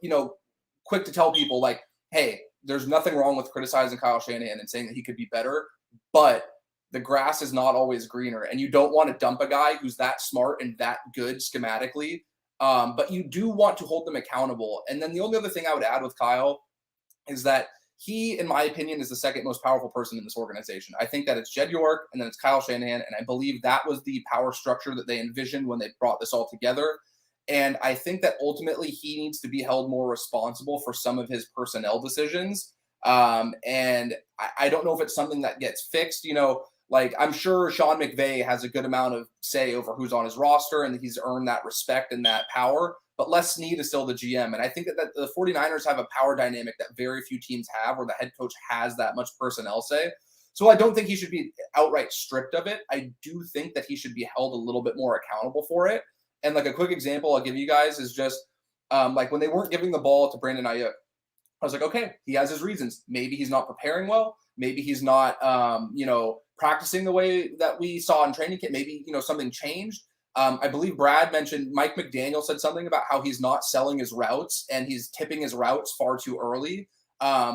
quick to tell people, hey, there's nothing wrong with criticizing Kyle Shanahan and saying that he could be better, but the grass is not always greener. And you don't want to dump a guy who's that smart and that good schematically, but you do want to hold them accountable. And then the only other thing I would add with Kyle is that he, in my opinion, is the second most powerful person in this organization. I think that it's Jed York and then it's Kyle Shanahan. And I believe that was the power structure that they envisioned when they brought this all together. And I think that ultimately he needs to be held more responsible for some of his personnel decisions. And I don't know if it's something that gets fixed. I'm sure Sean McVay has a good amount of say over who's on his roster, and he's earned that respect and that power. But Les Snead is still the GM. And I think that the 49ers have a power dynamic that very few teams have, where the head coach has that much personnel say. So I don't think he should be outright stripped of it. I do think that he should be held a little bit more accountable for it. And a quick example I'll give you guys is just when they weren't giving the ball to Brandon Ayuk, I was like, okay, he has his reasons. Maybe he's not preparing well. Maybe he's not, practicing the way that we saw in training camp. Maybe, something changed. I believe Brad mentioned Mike McDaniel said something about how he's not selling his routes and he's tipping his routes far too early,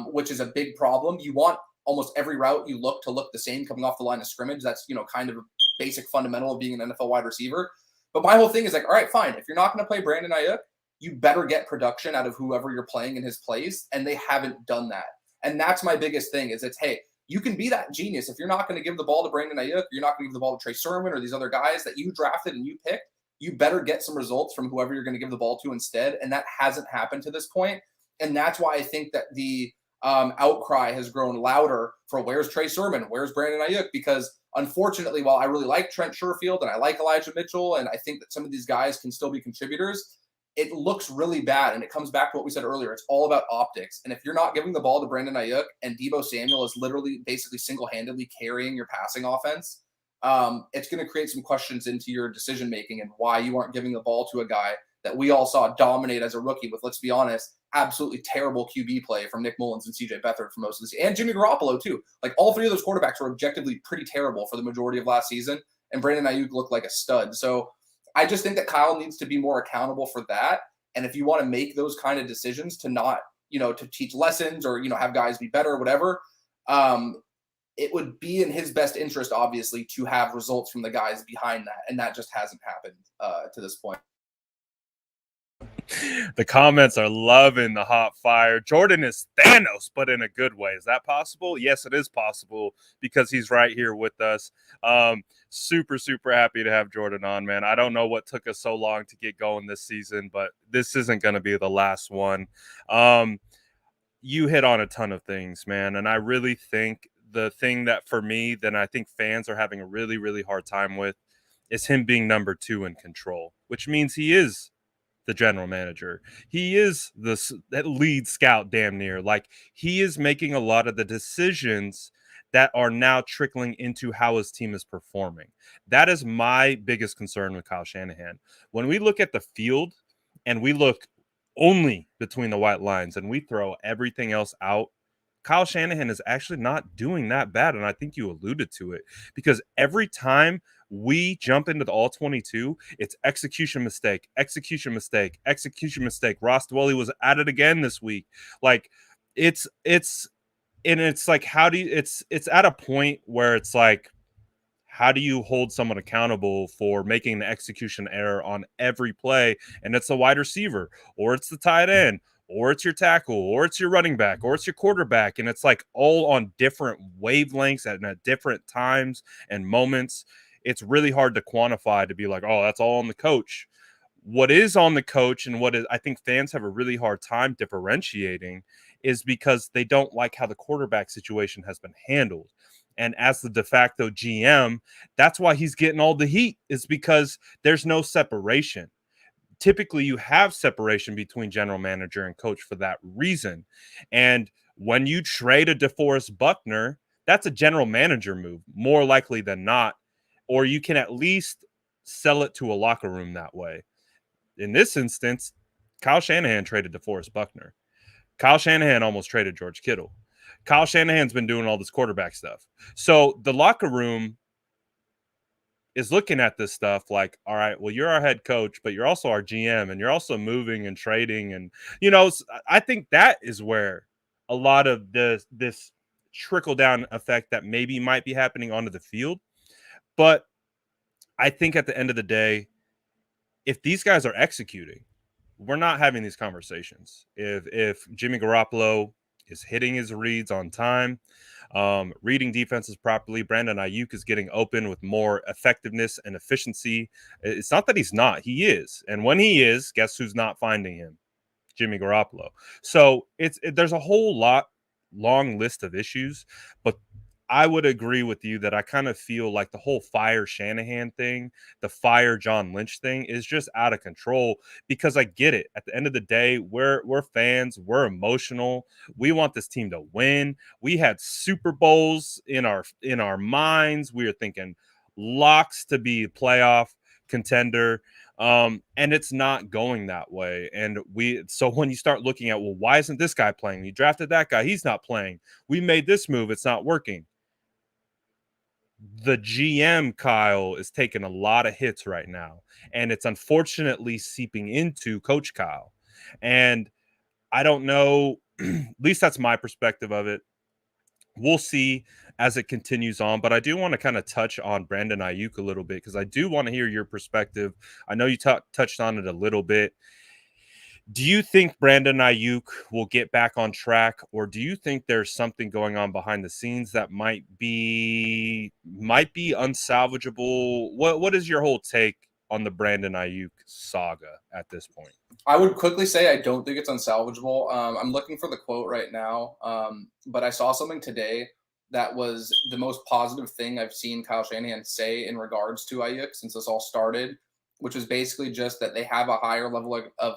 which is a big problem. You want almost every route you look to look the same coming off the line of scrimmage. That's, kind of a basic fundamental of being an NFL wide receiver. But my whole thing is all right, fine. If you're not going to play Brandon Ayuk, you better get production out of whoever you're playing in his place. And they haven't done that. And that's my biggest thing is hey, you can be that genius. If you're not going to give the ball to Brandon Ayuk, you're not going to give the ball to Trey Sermon or these other guys that you drafted and you picked, you better get some results from whoever you're going to give the ball to instead. And that hasn't happened to this point. And that's why I think that the outcry has grown louder for where's Trey Sermon, where's Brandon Ayuk, because Unfortunately, while I really like Trent Sherfield and I like Elijah Mitchell, and I think that some of these guys can still be contributors, it looks really bad. And it comes back to what we said earlier. It's all about optics. And if you're not giving the ball to Brandon Ayuk and Deebo Samuel is literally basically single-handedly carrying your passing offense, it's going to create some questions into your decision making and why you aren't giving the ball to a guy that we all saw dominate as a rookie with, let's be honest, absolutely terrible QB play from Nick Mullins and CJ Beathard for most of this, and Jimmy Garoppolo too. Like all three of those quarterbacks were objectively pretty terrible for the majority of last season, and Brandon Ayuk looked like a stud. So I just think that Kyle needs to be more accountable for that. And if you want to make those kind of decisions to not, to teach lessons or, have guys be better or whatever, it would be in his best interest, obviously, to have results from the guys behind that. And that just hasn't happened to this point. The comments are loving the hot fire. Jordan is Thanos, but in a good way. Is that possible? Yes, it is possible because he's right here with us. Super, super happy to have Jordan on, man. I don't know what took us so long to get going this season, but this isn't going to be the last one. You hit on a ton of things, man. And I really think the thing that for me, that I think fans are having a really, really hard time with is him being number 2 in control, which means he is the general manager. He is that lead scout damn near. Like he is making a lot of the decisions that are now trickling into how his team is performing. That is my biggest concern with Kyle Shanahan. When we look at the field and we look only between the white lines and we throw everything else out, Kyle Shanahan is actually not doing that bad. And I think you alluded to it because every time we jump into the all 22, it's execution mistake, execution mistake, execution mistake. Ross Dwelly was at it again this week. Like it's like, how do you, it's at a point where it's like, how do you hold someone accountable for making an execution error on every play? And it's a wide receiver, or it's the tight end, or it's your tackle, or it's your running back, or it's your quarterback. And it's like all on different wavelengths and at different times and moments. It's really hard to quantify to be like, oh, that's all on the coach. What is on the coach and what is, I think fans have a really hard time differentiating is because they don't like how the quarterback situation has been handled. And as the de facto GM, that's why he's getting all the heat, is because there's no separation. Typically, you have separation between general manager and coach for that reason. And when you trade a DeForest Buckner, that's a general manager move, more likely than not. Or you can at least sell it to a locker room that way. In this instance, Kyle Shanahan traded DeForest Buckner. Kyle Shanahan almost traded George Kittle. Kyle Shanahan's been doing all this quarterback stuff. So the locker room is looking at this stuff like, all right, well, you're our head coach, but you're also our GM and you're also moving and trading. And, I think that is where a lot of this trickle down effect that maybe might be happening onto the field. But I think at the end of the day, if these guys are executing, we're not having these conversations. If Jimmy Garoppolo is hitting his reads on time, reading defenses properly, Brandon Ayuk is getting open with more effectiveness and efficiency. It's not that he's not. He is. And when he is, guess who's not finding him? Jimmy Garoppolo. So there's a whole long list of issues, but I would agree with you that I kind of feel like the whole fire Shanahan thing, the fire John Lynch thing is just out of control because I get it. At the end of the day, we're fans, we're emotional. We want this team to win. We had Super Bowls in our minds. We were thinking locks to be playoff contender. And it's not going that way. And so when you start looking at, well, why isn't this guy playing? You drafted that guy, he's not playing. We made this move, it's not working. The GM Kyle is taking a lot of hits right now, and it's unfortunately seeping into Coach Kyle. And I don't know, at least that's my perspective of it. We'll see as it continues on, but I do want to kind of touch on Brandon Ayuk a little bit because I do want to hear your perspective. I know you touched on it a little bit. Do you think Brandon Ayuk will get back on track, or do you think there's something going on behind the scenes that might be unsalvageable? What is your whole take on the Brandon Ayuk saga at this point? I would quickly say I don't think it's unsalvageable. I'm looking for the quote right now, but I saw something today that was the most positive thing I've seen Kyle Shanahan say in regards to Ayuk since this all started, which was basically just that they have a higher level of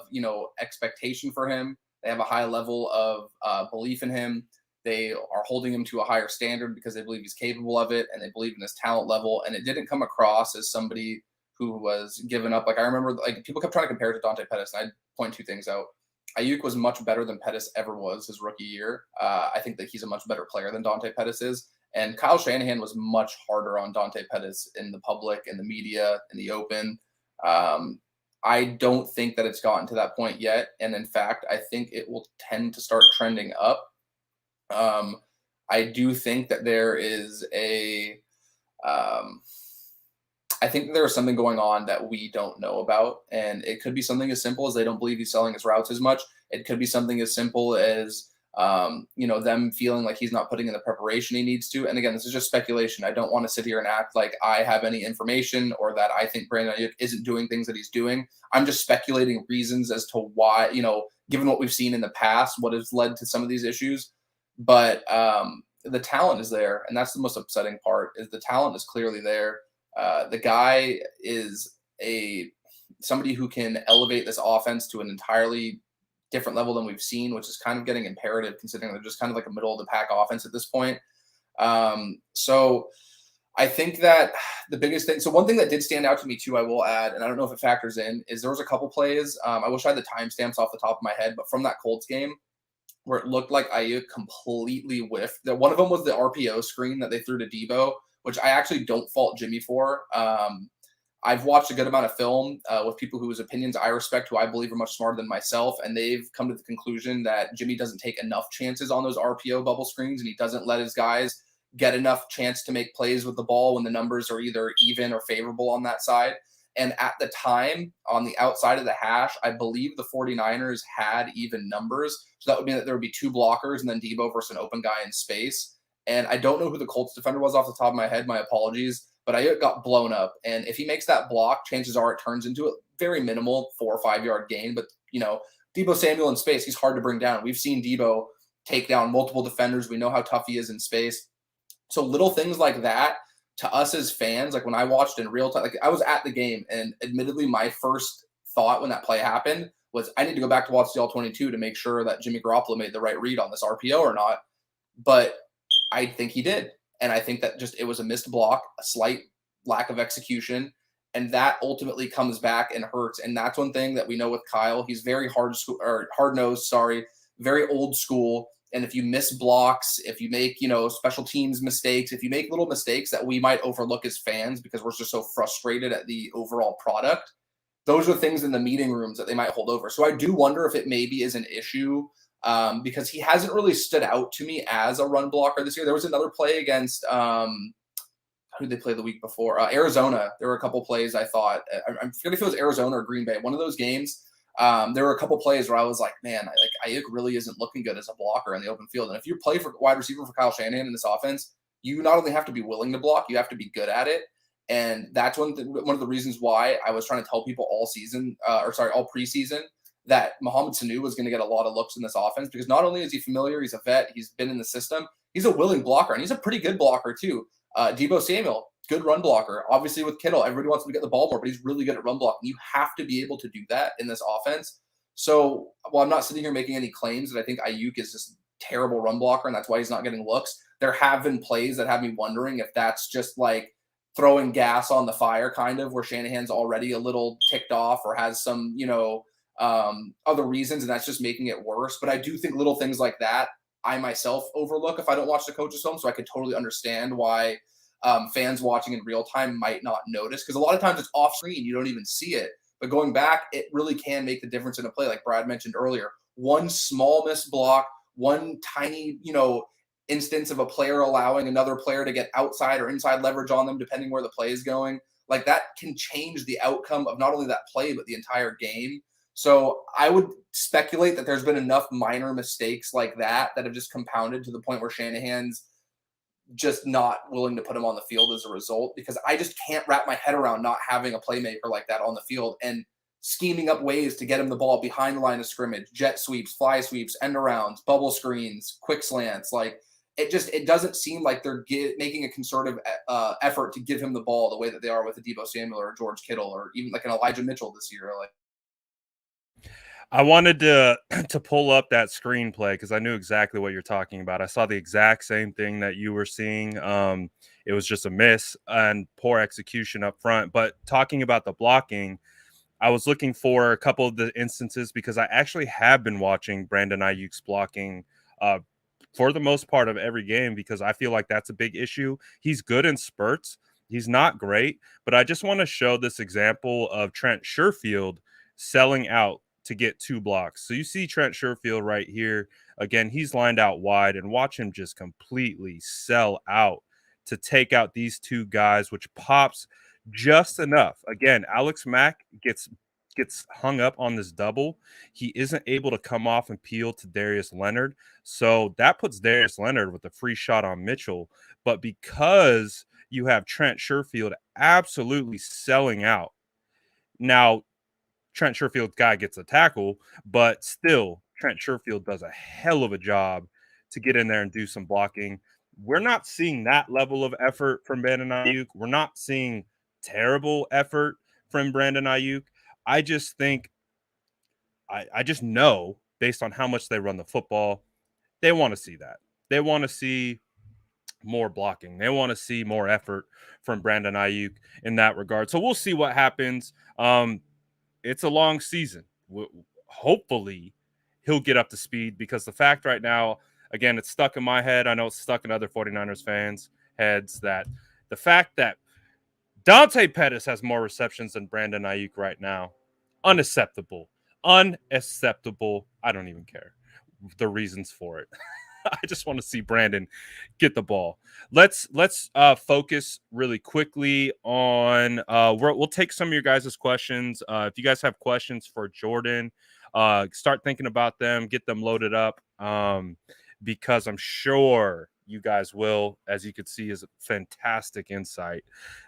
expectation for him. They have a high level of belief in him. They are holding him to a higher standard because they believe he's capable of it and they believe in his talent level. And it didn't come across as somebody who was given up. Like I remember, like people kept trying to compare it to Dante Pettis, and I'd point two things out. Ayuk was much better than Pettis ever was his rookie year. I think that he's a much better player than Dante Pettis is. And Kyle Shanahan was much harder on Dante Pettis in the public, in the media, in the open. I don't think that it's gotten to that point yet. And in fact, I think it will tend to start trending up. I do think that there is I think there is something going on that we don't know about. And it could be something as simple as they don't believe he's selling his routes as much. It could be something as simple as, them feeling like he's not putting in the preparation he needs to. And again, this is just speculation. I don't want to sit here and act like I have any information or that I think Brandon Ayuk isn't doing things that he's doing. I'm just speculating reasons as to why, given what we've seen in the past, what has led to some of these issues. But the talent is there. And that's the most upsetting part is the talent is clearly there. The guy is somebody who can elevate this offense to an entirely different level than we've seen, which is kind of getting imperative considering they're just kind of like a middle of the pack offense at this point. So I think that the biggest thing, so one thing that did stand out to me too, I will add, and I don't know if it factors in, is there was a couple plays. I wish I had the timestamps off the top of my head, but from that Colts game where it looked like Ayuk completely whiffed. One of them was the RPO screen that they threw to Debo, which I actually don't fault Jimmy for. I've watched a good amount of film with people whose opinions I respect, who I believe are much smarter than myself, and they've come to the conclusion that Jimmy doesn't take enough chances on those RPO bubble screens, and he doesn't let his guys get enough chance to make plays with the ball when the numbers are either even or favorable on that side. And at the time, on the outside of the hash, I believe the 49ers had even numbers. So that would mean that there would be two blockers and then Debo versus an open guy in space. And I don't know who the Colts defender was off the top of my head. My apologies. But Ayuk got blown up. And if he makes that block, chances are it turns into a very minimal 4 or 5 yard gain. But, Debo Samuel in space, he's hard to bring down. We've seen Debo take down multiple defenders. We know how tough he is in space. So little things like that to us as fans, like when I watched in real time, like I was at the game, and admittedly, my first thought when that play happened was I need to go back to watch the All-22 to make sure that Jimmy Garoppolo made the right read on this RPO or not. But I think he did. And I think that just it was a missed block, a slight lack of execution, and that ultimately comes back and hurts. And that's one thing that we know with Kyle. He's very hard-nosed, very old school. And if you miss blocks, if you make, special teams mistakes, if you make little mistakes that we might overlook as fans because we're just so frustrated at the overall product, those are things in the meeting rooms that they might hold over. So I do wonder if it maybe is an issue because he hasn't really stood out to me as a run blocker this year. There was another play against who did they play the week before? Arizona. There were a couple plays I thought. I'm forgetting if it was Arizona or Green Bay. One of those games. There were a couple plays where I was like, man, Ayuk really isn't looking good as a blocker in the open field. And if you play for wide receiver for Kyle Shanahan in this offense, you not only have to be willing to block, you have to be good at it. And that's one of the reasons why I was trying to tell people all preseason that Mohamed Sanu was going to get a lot of looks in this offense because not only is he familiar, he's a vet, he's been in the system, he's a willing blocker, and he's a pretty good blocker too. Debo Samuel, good run blocker. Obviously with Kittle, everybody wants him to get the ball more, but he's really good at run blocking. You have to be able to do that in this offense. So while I'm not sitting here making any claims that I think Ayuk is this terrible run blocker and that's why he's not getting looks, there have been plays that have me wondering if that's just like throwing gas on the fire kind of where Shanahan's already a little ticked off or has some, other reasons and that's just making it worse. But I do think little things like that I myself overlook if I don't watch the coach's film. So I could totally understand why fans watching in real time might not notice because a lot of times it's off screen. You don't even see it. But going back, it really can make the difference in a play like Brad mentioned earlier. One small missed block, one tiny, instance of a player allowing another player to get outside or inside leverage on them, depending where the play is going. Like that can change the outcome of not only that play, but the entire game. So I would speculate that there's been enough minor mistakes like that have just compounded to the point where Shanahan's just not willing to put him on the field as a result, because I just can't wrap my head around not having a playmaker like that on the field and scheming up ways to get him the ball behind the line of scrimmage, jet sweeps, fly sweeps, end arounds, bubble screens, quick slants. Like it doesn't seem like they're making a concerted effort to give him the ball the way that they are with a Debo Samuel or George Kittle or even like an Elijah Mitchell this year. Like, I wanted to to pull up that screenplay because I knew exactly what you're talking about. I saw the exact same thing that you were seeing. It was just a miss and poor execution up front. But talking about the blocking, I was looking for a couple of the instances because I actually have been watching Brandon Ayuk's blocking uh, for the most part of every game because I feel like that's a big issue. He's good in spurts. He's not great, but I just want to show this example of Trent Sherfield selling out to get 2 blocks. So you see Trent Sherfield right here. Again, he's lined out wide and watch him just completely sell out to take out these 2 guys, which pops just enough. Again, Alex Mack gets hung up on this double. He isn't able to come off and peel to Darius Leonard. So that puts Darius Leonard with a free shot on Mitchell. But because you have Trent Sherfield absolutely selling out. Now, Trent Sherfield's guy gets a tackle, but still, Trent Sherfield does a hell of a job to get in there and do some blocking. We're not seeing that level of effort from Brandon Ayuk. We're not seeing terrible effort from Brandon Ayuk. I just think I just know based on how much they run the football, they want to see that. They want to see more blocking. They want to see more effort from Brandon Ayuk in that regard. So we'll see what happens. It's a long season. Hopefully, he'll get up to speed because the fact right now, again, it's stuck in my head. I know it's stuck in other 49ers fans' heads that the fact that Dante Pettis has more receptions than Brandon Ayuk right now, unacceptable. Unacceptable. I don't even care the reasons for it. I just want to see Brandon get the ball. Let's focus really quickly on we'll take some of your guys' questions. If you guys have questions for Jordan, start thinking about them, get them loaded up, because I'm sure you guys will. As you can see, is fantastic insight.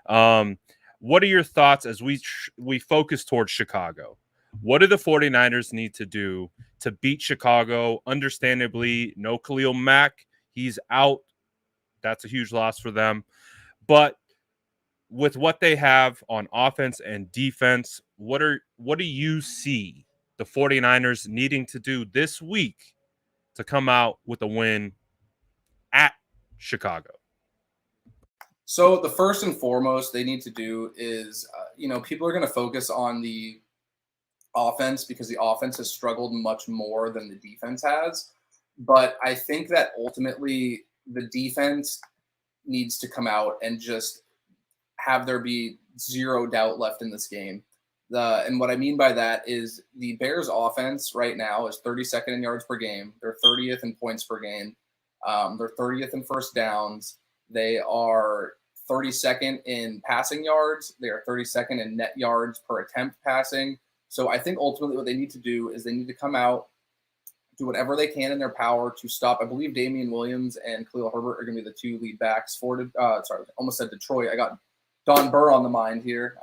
What are your thoughts as we focus towards Chicago? What do the 49ers need to do to beat Chicago? Understandably, no Khalil Mack. He's out. That's a huge loss for them. But with what they have on offense and defense, what do you see the 49ers needing to do this week to come out with a win at Chicago? so the first and foremost they need to do is, people are going to focus on the offense because the offense has struggled much more than the defense has. But I think that ultimately the defense needs to come out and just have there be zero doubt left in this game. And what I mean by that is the Bears offense right now is 32nd in yards per game. They're 30th in points per game. They're 30th in first downs. They are 32nd in passing yards. They are 32nd in net yards per attempt passing. So I think ultimately what they need to do is they need to come out, do whatever they can in their power to stop. I believe Damian Williams and Khalil Herbert are going to be the 2 lead backs for. Almost said Detroit. I got Don Burr on the mind here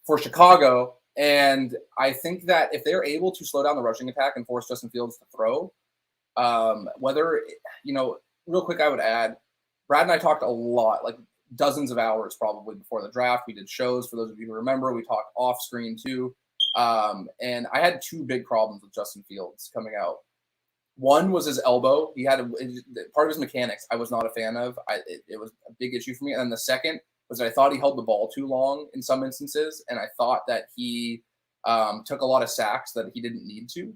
for Chicago. And I think that if they're able to slow down the rushing attack and force Justin Fields to throw, real quick, I would add, Brad and I talked a lot, like dozens of hours probably before the draft. We did shows, for those of you who remember. We talked off screen too. And I had 2 big problems with Justin Fields coming out. One was his elbow. He had part of his mechanics I was not a fan of. It was a big issue for me. And then the second was that I thought he held the ball too long in some instances. And I thought that he took a lot of sacks that he didn't need to.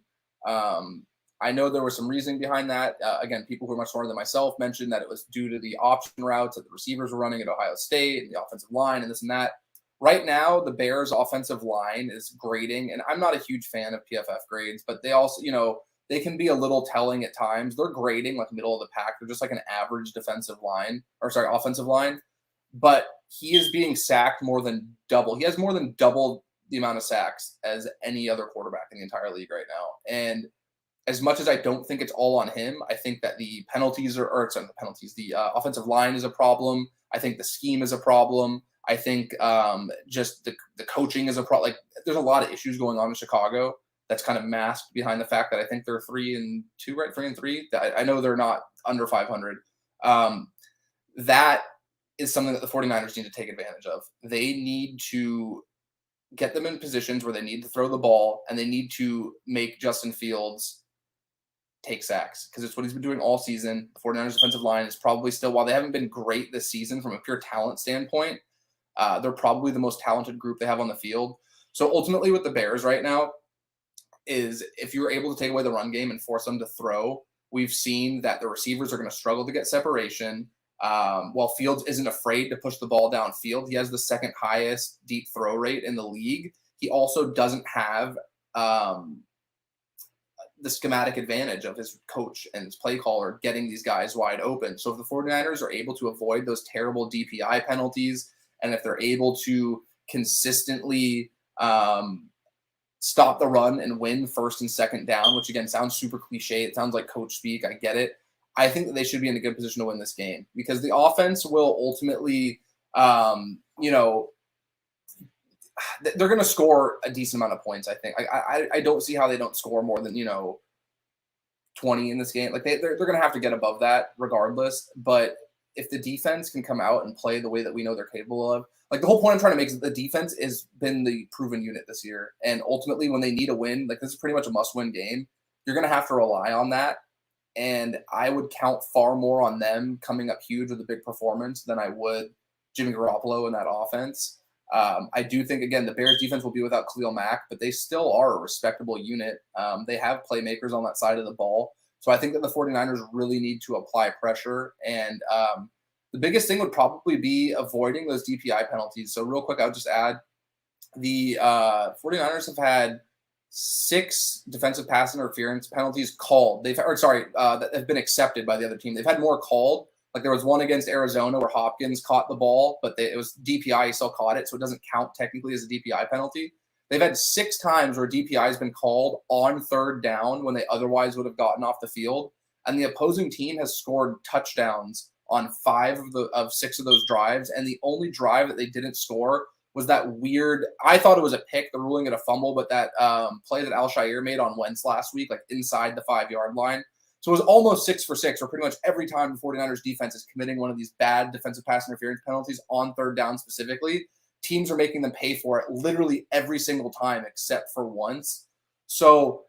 I know there was some reasoning behind that. Again, people who are much smarter than myself mentioned that it was due to the option routes that the receivers were running at Ohio State and the offensive line and this and that. Right now, the Bears' offensive line is grading, and I'm not a huge fan of PFF grades, but they also, they can be a little telling at times. They're grading like middle of the pack. They're just like an average offensive line. But he is being sacked more than double. He has more than double the amount of sacks as any other quarterback in the entire league right now. And as much as I don't think it's all on him, I think that the penalties the offensive line is a problem. I think the scheme is a problem. I think just the coaching is a problem. Like, there's a lot of issues going on in Chicago that's kind of masked behind the fact that I think they're 3-2, right? 3-3. I know they're not under 500. That is something that the 49ers need to take advantage of. They need to get them in positions where they need to throw the ball, and they need to make Justin Fields take sacks, because it's what he's been doing all season. The 49ers defensive line is probably still, while they haven't been great this season from a pure talent standpoint, they're probably the most talented group they have on the field. So ultimately with the Bears right now is, if you're able to take away the run game and force them to throw, we've seen that the receivers are going to struggle to get separation. While Fields isn't afraid to push the ball downfield, he has the second highest deep throw rate in the league. He also doesn't have the schematic advantage of his coach and his play caller getting these guys wide open. So if the 49ers are able to avoid those terrible DPI penalties, and if they're able to consistently stop the run and win first and second down, which again sounds super cliche, it sounds like coach speak, I get it, I think that they should be in a good position to win this game, because the offense will ultimately, they're going to score a decent amount of points. I think I don't see how they don't score more than 20 in this game. Like they're going to have to get above that regardless. But if the defense can come out and play the way that we know they're capable of, like the whole point I'm trying to make is that the defense has been the proven unit this year, and ultimately when they need a win, like this is pretty much a must-win game, you're going to have to rely on that. And I would count far more on them coming up huge with a big performance than I would Jimmy Garoppolo in that offense. I do think, again, the Bears defense will be without Khalil Mack, but they still are a respectable unit. They have playmakers on that side of the ball. So I think that the 49ers really need to apply pressure. And the biggest thing would probably be avoiding those DPI penalties. So real quick, I'll just add the 49ers have had 6 defensive pass interference penalties called. That have been accepted by the other team. They've had more called. Like there was one against Arizona where Hopkins caught the ball, but it was DPI. He still caught it, so it doesn't count technically as a DPI penalty. They've had 6 times where DPI has been called on third down when they otherwise would have gotten off the field, and the opposing team has scored touchdowns on 5 of 6 of those drives, and the only drive that they didn't score was that weird, I thought it was a pick, the ruling it a fumble, but that play that Al-Shaair made on Wentz last week, like inside the 5-yard line. So it was almost 6 for 6, or pretty much every time the 49ers defense is committing one of these bad defensive pass interference penalties on third down specifically, teams are making them pay for it literally every single time except for once. So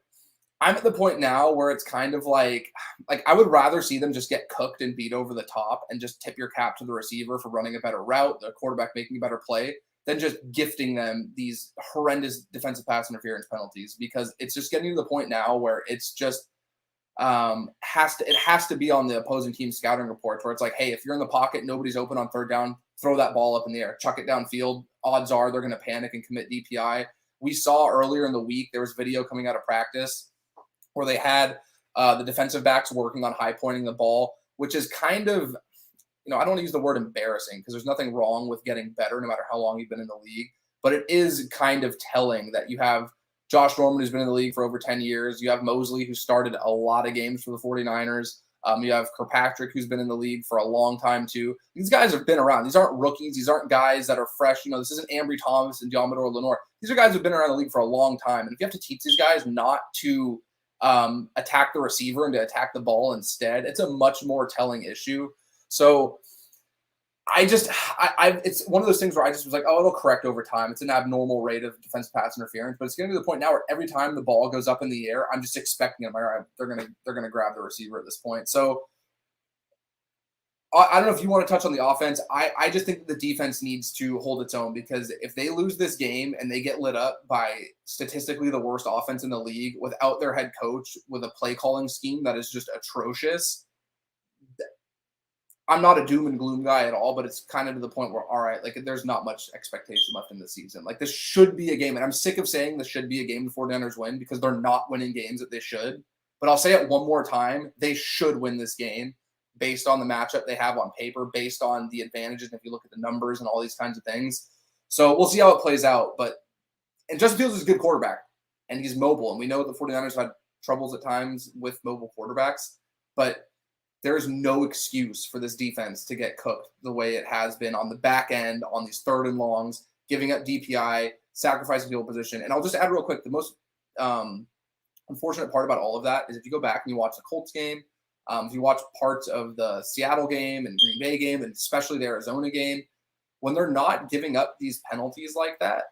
I'm at the point now where it's kind of like I would rather see them just get cooked and beat over the top and just tip your cap to the receiver for running a better route, the quarterback making a better play, than just gifting them these horrendous defensive pass interference penalties, because it's just getting to the point now where it's just has to be on the opposing team's scouting reports, where it's like, hey, if you're in the pocket, nobody's open on third down, throw that ball up in the air, chuck it downfield. Odds are they're going to panic and commit DPI. We saw earlier in the week, there was video coming out of practice where they had the defensive backs working on high pointing the ball, which is kind of, I don't want to use the word embarrassing, because there's nothing wrong with getting better no matter how long you've been in the league, but it is kind of telling that you have Josh Norman, who's been in the league for over 10 years. You have Mosley, who started a lot of games for the 49ers. You have Kirkpatrick, who's been in the league for a long time too. These guys have been around. These aren't rookies. These aren't guys that are fresh. This isn't Ambry Thomas and Diamador Lenore. These are guys who've been around the league for a long time. And if you have to teach these guys not to attack the receiver and to attack the ball instead, it's a much more telling issue. So it's one of those things where I just was like, oh, it'll correct over time. It's an abnormal rate of defensive pass interference, but it's getting to the point now where every time the ball goes up in the air, I'm just expecting them. All right, they're gonna grab the receiver at this point. So I don't know if you want to touch on the offense. I just think the defense needs to hold its own, because if they lose this game and they get lit up by statistically the worst offense in the league without their head coach, with a play calling scheme that is just atrocious, I'm not a doom and gloom guy at all, but it's kind of to the point where, all right, like there's not much expectation left in the season. Like this should be a game, and I'm sick of saying this should be a game the 49ers win, because they're not winning games that they should. But I'll say it one more time. They should win this game based on the matchup they have on paper, based on the advantages, and if you look at the numbers and all these kinds of things. So we'll see how it plays out. And Justin Fields is a good quarterback, and he's mobile. And we know the 49ers had troubles at times with mobile quarterbacks, but there's no excuse for this defense to get cooked the way it has been on the back end, on these third and longs, giving up DPI, sacrificing field position. And I'll just add real quick, the most unfortunate part about all of that is if you go back and you watch the Colts game, if you watch parts of the Seattle game and Green Bay game, and especially the Arizona game, when they're not giving up these penalties like that,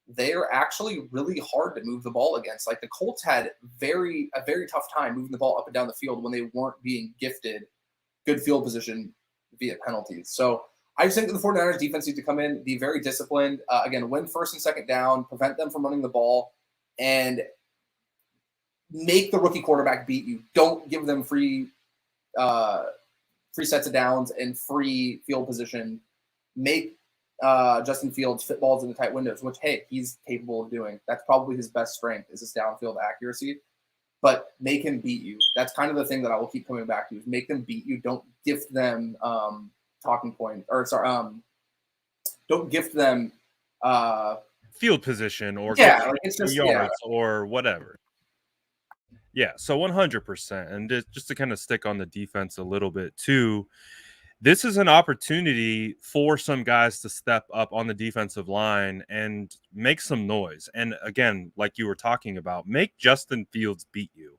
they are actually really hard to move the ball against. Like the Colts had a very tough time moving the ball up and down the field when they weren't being gifted good field position via penalties. So I just think that the 49ers defense needs to come in, be very disciplined, again, win first and second down, prevent them from running the ball, and make the rookie quarterback beat you. Don't give them free sets of downs and free field position. Make Justin Fields fit balls into tight windows, which, hey, he's capable of doing. That's probably his best strength is his downfield accuracy. But make him beat you. That's kind of the thing that I will keep coming back to is make them beat you. Don't gift them talking points. Don't gift them field position or like it's just yards or whatever. Yeah, so 100%. And just to kind of stick on the defense a little bit too, this is an opportunity for some guys to step up on the defensive line and make some noise. And again, like you were talking about, make Justin Fields beat you.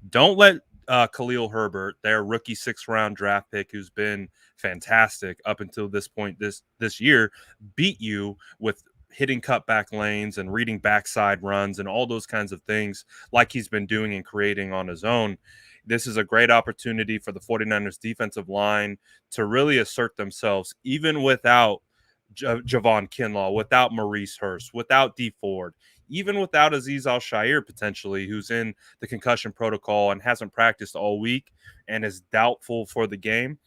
Don't let Khalil Herbert, their rookie 6th-round draft pick, who's been fantastic up until this point this year, beat you with hitting cutback lanes and reading backside runs and all those kinds of things like he's been doing and creating on his own. This is a great opportunity for the 49ers defensive line to really assert themselves, even without Javon Kinlaw, without Maurice Hurst, without Dee Ford, even without Azeez Al-Shaair potentially, who's in the concussion protocol and hasn't practiced all week and is doubtful for the game.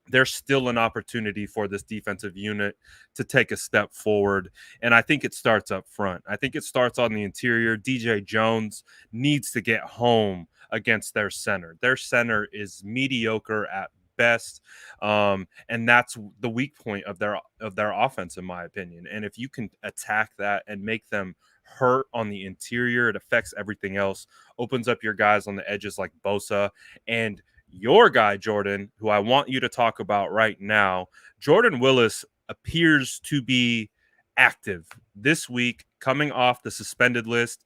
There's still an opportunity for this defensive unit to take a step forward. And I think it starts up front. I think it starts on the interior. DJ Jones needs to get home against their center. Their center is mediocre at best. And that's the weak point of their offense, in my opinion. And if you can attack that and make them hurt on the interior, it affects everything else, opens up your guys on the edges like Bosa and your guy, Jordan, who I want you to talk about right now. Jordan Willis appears to be active this week, coming off the suspended list.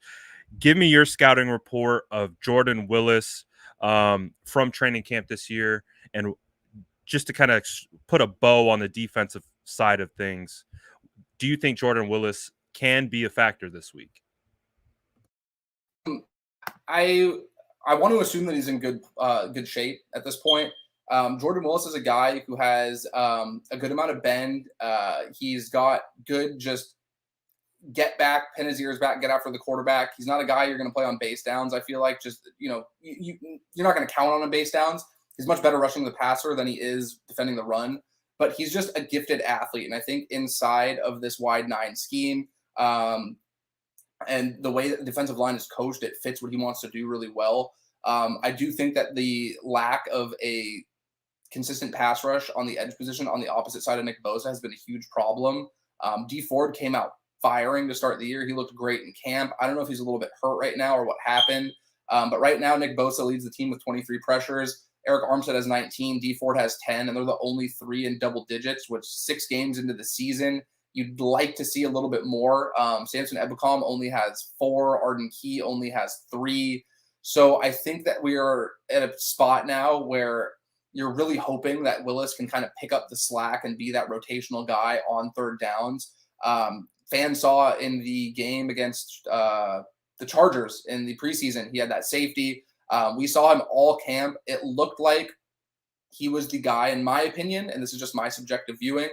Give me your scouting report of Jordan Willis from training camp this year. And just to kind of put a bow on the defensive side of things, do you think Jordan Willis can be a factor this week? I want to assume that he's in good shape at this point. Jordan Willis is a guy who has a good amount of bend. He's got good just get back, pin his ears back, get after the quarterback. He's not a guy you're going to play on base downs. I feel like just, you're not going to count on him base downs. He's much better rushing the passer than he is defending the run. But he's just a gifted athlete. And I think inside of this wide 9 scheme, and the way that the defensive line is coached, it fits what he wants to do really well. I do think that the lack of a consistent pass rush on the edge position on the opposite side of Nick Bosa has been a huge problem. Dee Ford came out firing to start the year. He looked great in camp. I don't know if he's a little bit hurt right now or what happened. But right now, Nick Bosa leads the team with 23 pressures. Eric Armstead has 19. Dee Ford has 10. And they're the only 3 in double digits, which 6 games into the season, you'd like to see a little bit more. Samson Ebukam only has 4. Arden Key only has 3. So I think that we are at a spot now where you're really hoping that Willis can kind of pick up the slack and be that rotational guy on third downs. Fans saw in the game against the Chargers in the preseason, he had that safety. We saw him all camp. It looked like he was the guy, in my opinion, and this is just my subjective viewing,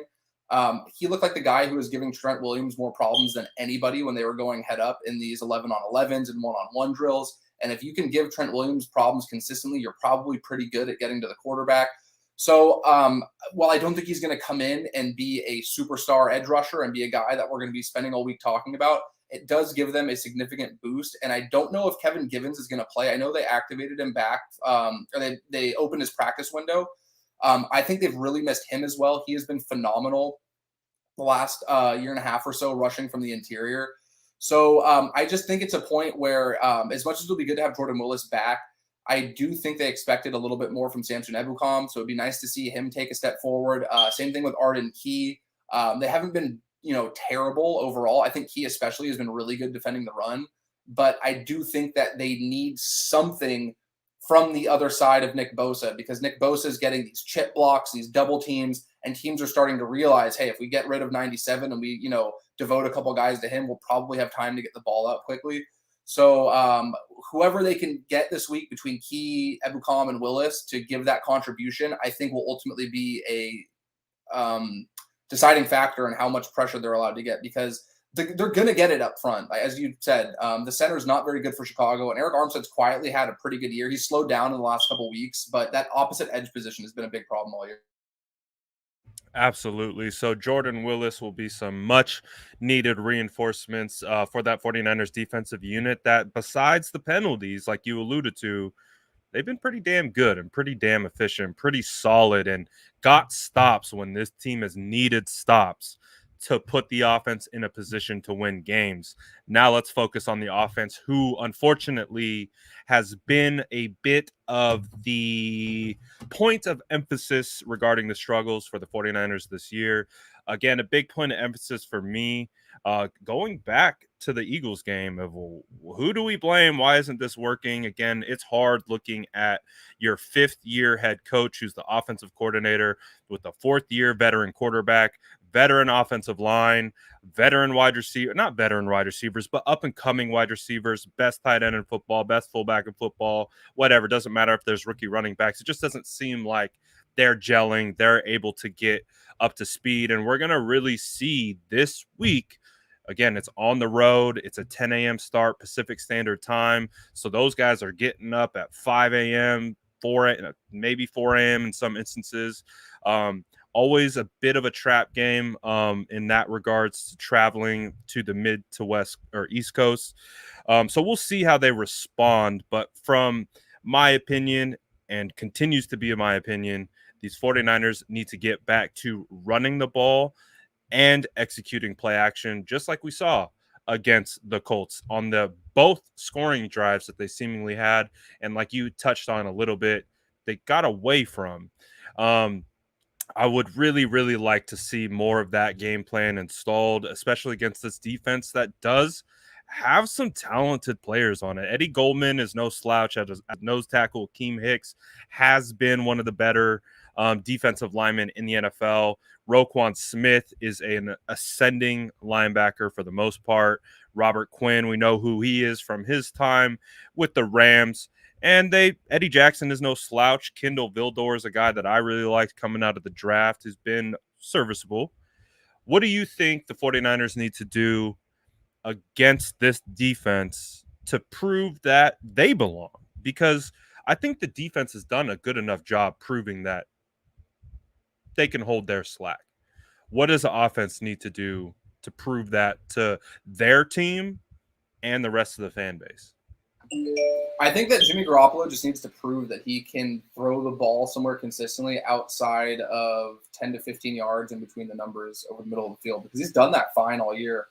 he looked like the guy who was giving Trent Williams more problems than anybody when they were going head up in these 11-on-11s and 1-on-1 drills. And if you can give Trent Williams problems consistently, you're probably pretty good at getting to the quarterback. So while I don't think he's going to come in and be a superstar edge rusher and be a guy that we're going to be spending all week talking about, it does give them a significant boost. And I don't know if Kevin Givens is going to play. I know they activated him back, or they opened his practice window. I think they've really missed him as well. He has been phenomenal the last year and a half or so rushing from the interior. So I just think it's a point where as much as it'll be good to have Jordan Willis back, I do think they expected a little bit more from Samson Ebukam. So it'd be nice to see him take a step forward. Same thing with Arden Key. They haven't been, terrible overall. I think Key especially has been really good defending the run. but I do think that they need something from the other side of Nick Bosa, because Nick Bosa is getting these chip blocks, these double teams, and teams are starting to realize, hey, if we get rid of 97 and we, devote a couple guys to him, we'll probably have time to get the ball out quickly. So whoever they can get this week between Key, Ebukam, and Willis to give that contribution, I think will ultimately be a deciding factor in how much pressure they're allowed to get, because they're going to get it up front. As you said, the center is not very good for Chicago, and Eric Armstead's quietly had a pretty good year. He's slowed down in the last couple of weeks, but that opposite edge position has been a big problem all year. Absolutely. So Jordan Willis will be some much needed reinforcements for that 49ers defensive unit that, besides the penalties, like you alluded to, they've been pretty damn good and pretty damn efficient, pretty solid, and got stops when this team has needed stops to put the offense in a position to win games. Now let's focus on the offense, who unfortunately has been a bit of the point of emphasis regarding the struggles for the 49ers this year. Again, a big point of emphasis for me, going back to the Eagles game of, well, who do we blame? Why isn't this working? Again, it's hard looking at your fifth-year head coach, who's the offensive coordinator, with a fourth-year veteran quarterback, veteran offensive line, veteran wide receiver, not veteran wide receivers, but up-and-coming wide receivers, best tight end in football, best fullback in football, whatever. Doesn't matter if there's rookie running backs. It just doesn't seem like they're gelling. They're able to get up to speed, and we're going to really see this week. Again, it's on the road. It's a 10 a.m. start, Pacific Standard Time. So those guys are getting up at 5 a.m., 4 maybe 4 a.m. in some instances. Always a bit of a trap game in that regards to traveling to the mid to west or east coast. So we'll see how they respond. But from my opinion, and continues to be my opinion, these 49ers need to get back to running the ball and executing play action, just like we saw against the Colts on the both scoring drives that they seemingly had. And like you touched on a little bit, they got away from. I would really, really like to see more of that game plan installed, especially against this defense that does have some talented players on it. Eddie Goldman is no slouch at nose tackle. Keem Hicks has been one of the better defensive linemen in the NFL. Roquan Smith is an ascending linebacker for the most part. Robert Quinn, we know who he is from his time with the Rams. And Eddie Jackson is no slouch. Kendall Vildor is a guy that I really liked coming out of the draft, who's been serviceable. What do you think the 49ers need to do against this defense to prove that they belong? Because I think the defense has done a good enough job proving that they can hold their slack. What does the offense need to do to prove that to their team and the rest of the fan base? I think that Jimmy Garoppolo just needs to prove that he can throw the ball somewhere consistently outside of 10 to 15 yards in between the numbers over the middle of the field, because he's done that fine all year.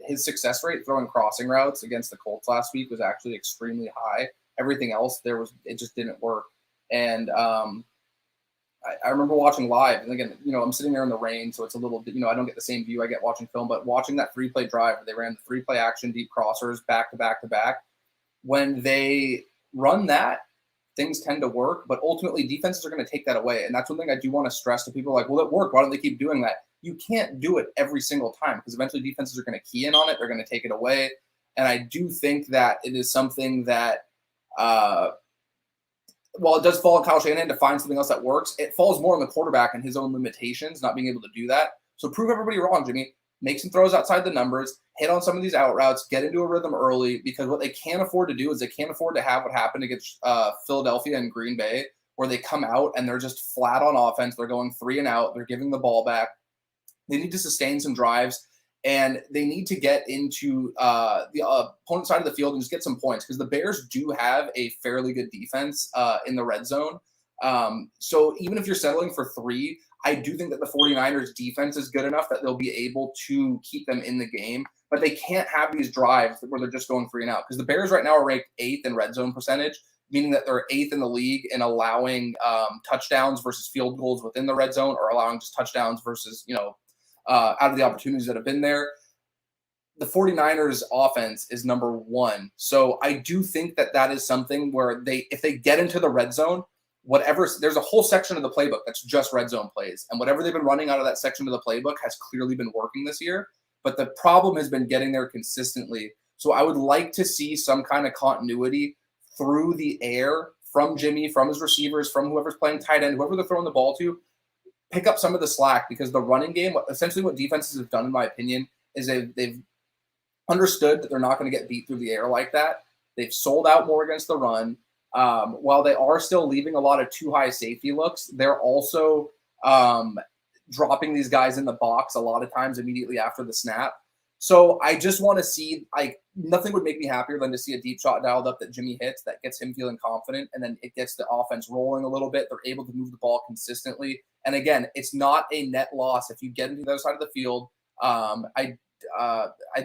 His success rate throwing crossing routes against the Colts last week was actually extremely high. Everything else it just didn't work. And I remember watching live, and again, I'm sitting there in the rain, so it's a little bit, I don't get the same view I get watching film, but watching that 3-play drive where they ran the 3-play action deep crossers back to back to back, when they run that, things tend to work, but ultimately defenses are going to take that away. And that's one thing I do want to stress to people, like, well, it worked. Why don't they keep doing that? You can't do it every single time, because eventually defenses are going to key in on it. They're going to take it away. And I do think that it is something that, while it does fall on Kyle Shanahan to find something else that works, it falls more on the quarterback and his own limitations, not being able to do that. So prove everybody wrong, Jimmy. Make some throws outside the numbers, hit on some of these out routes, get into a rhythm early, because what they can't afford to do is they can't afford to have what happened against Philadelphia and Green Bay, where they come out and they're just flat on offense. They're going 3 and out. They're giving the ball back. They need to sustain some drives, and they need to get into the opponent side of the field and just get some points, because the Bears do have a fairly good defense in the red zone. So even if you're settling for 3, I do think that the 49ers defense is good enough that they'll be able to keep them in the game, but they can't have these drives where they're just going 3 and out, because the Bears right now are ranked 8th in red zone percentage, meaning that they're 8th in the league in allowing touchdowns versus field goals within the red zone, or allowing just touchdowns versus, out of the opportunities that have been there. the 49ers offense is number one. So I do think that that is something where if they get into the red zone, there's a whole section of the playbook that's just red zone plays. And whatever they've been running out of that section of the playbook has clearly been working this year. But the problem has been getting there consistently. So I would like to see some kind of continuity through the air from Jimmy, from his receivers, from whoever's playing tight end, whoever they're throwing the ball to, pick up some of the slack, because the running game, essentially what defenses have done, in my opinion, is they've understood that they're not going to get beat through the air like that. They've sold out more against the run. While they are still leaving a lot of too high safety looks, they're also dropping these guys in the box a lot of times immediately after the snap. So I just want to see, nothing would make me happier than to see a deep shot dialed up that Jimmy hits that gets him feeling confident, and then it gets the offense rolling a little bit. They're able to move the ball consistently. And again, it's not a net loss if you get into the other side of the field. I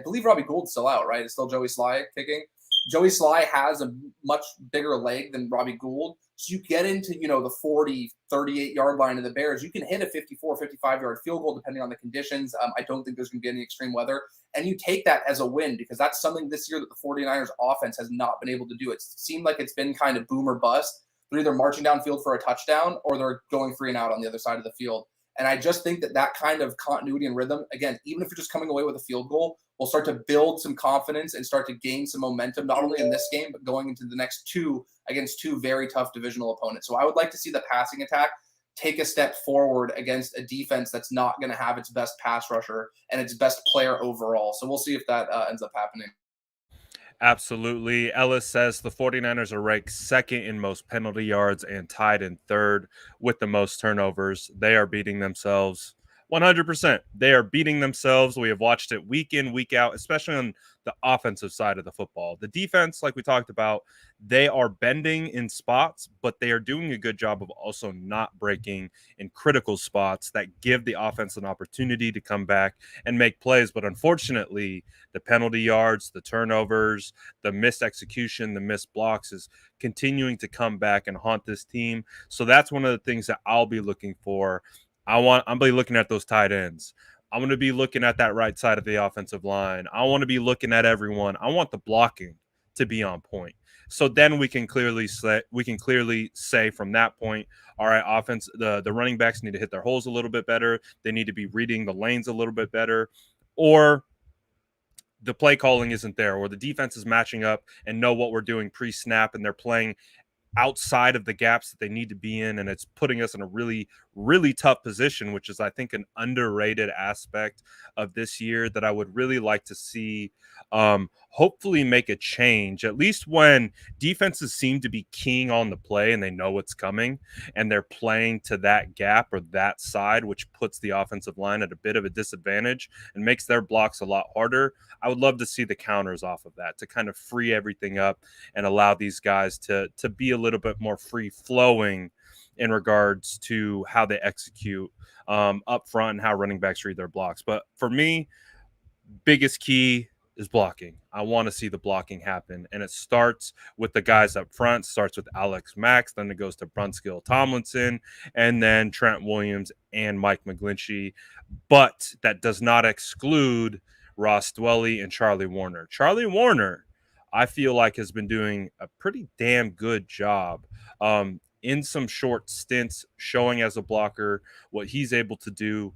believe Robbie Gould's still out, right? It's still Joey Sly kicking. Joey Sly has a much bigger leg than Robbie Gould. So you get into, the 40, 38-yard line of the Bears. You can hit a 54, 55-yard field goal depending on the conditions. I don't think there's going to be any extreme weather. And you take that as a win, because that's something this year that the 49ers offense has not been able to do. It seemed like it's been kind of boom or bust. They're either marching downfield for a touchdown or they're going 3 and out on the other side of the field. And I just think that kind of continuity and rhythm, again, even if you're just coming away with a field goal, will start to build some confidence and start to gain some momentum, not only in this game, but going into the next 2 against 2 very tough divisional opponents. So I would like to see the passing attack take a step forward against a defense that's not going to have its best pass rusher and its best player overall. So we'll see if that ends up happening. Absolutely. Ellis says the 49ers are ranked second in most penalty yards and tied in third with the most turnovers. They are beating themselves 100%. They are beating themselves. We have watched it week in, week out, especially on the offensive side of the football. The defense, like we talked about, they are bending in spots, but they are doing a good job of also not breaking in critical spots that give the offense an opportunity to come back and make plays. But unfortunately, the penalty yards, the turnovers, the missed execution, the missed blocks is continuing to come back and haunt this team. So that's one of the things that I'll be looking for. I'm be looking at those tight ends. I'm going to be looking at that right side of the offensive line. I want to be looking at everyone. I want the blocking to be on point. So then we can clearly say from that point, all right, offense, the running backs need to hit their holes a little bit better. They need to be reading the lanes a little bit better, or the play calling isn't there, or the defense is matching up and know what we're doing pre-snap, and they're playing outside of the gaps that they need to be in, and it's putting us in a really, really tough position, which is, I think, an underrated aspect of this year that I would really like to see hopefully make a change, at least when defenses seem to be keying on the play and they know what's coming and they're playing to that gap or that side, which puts the offensive line at a bit of a disadvantage and makes their blocks a lot harder. I would love to see the counters off of that to kind of free everything up and allow these guys to be a little bit more free flowing in regards to how they execute up front and how running backs read their blocks. But for me, biggest key is blocking. I want to see the blocking happen. And it starts with the guys up front, starts with Alex Max, then it goes to Brunskill Tomlinson, and then Trent Williams and Mike McGlinchey. But that does not exclude Ross Dwelley and Charlie Warner. Charlie Warner, I feel like, has been doing a pretty damn good job in some short stints, showing as a blocker what he's able to do.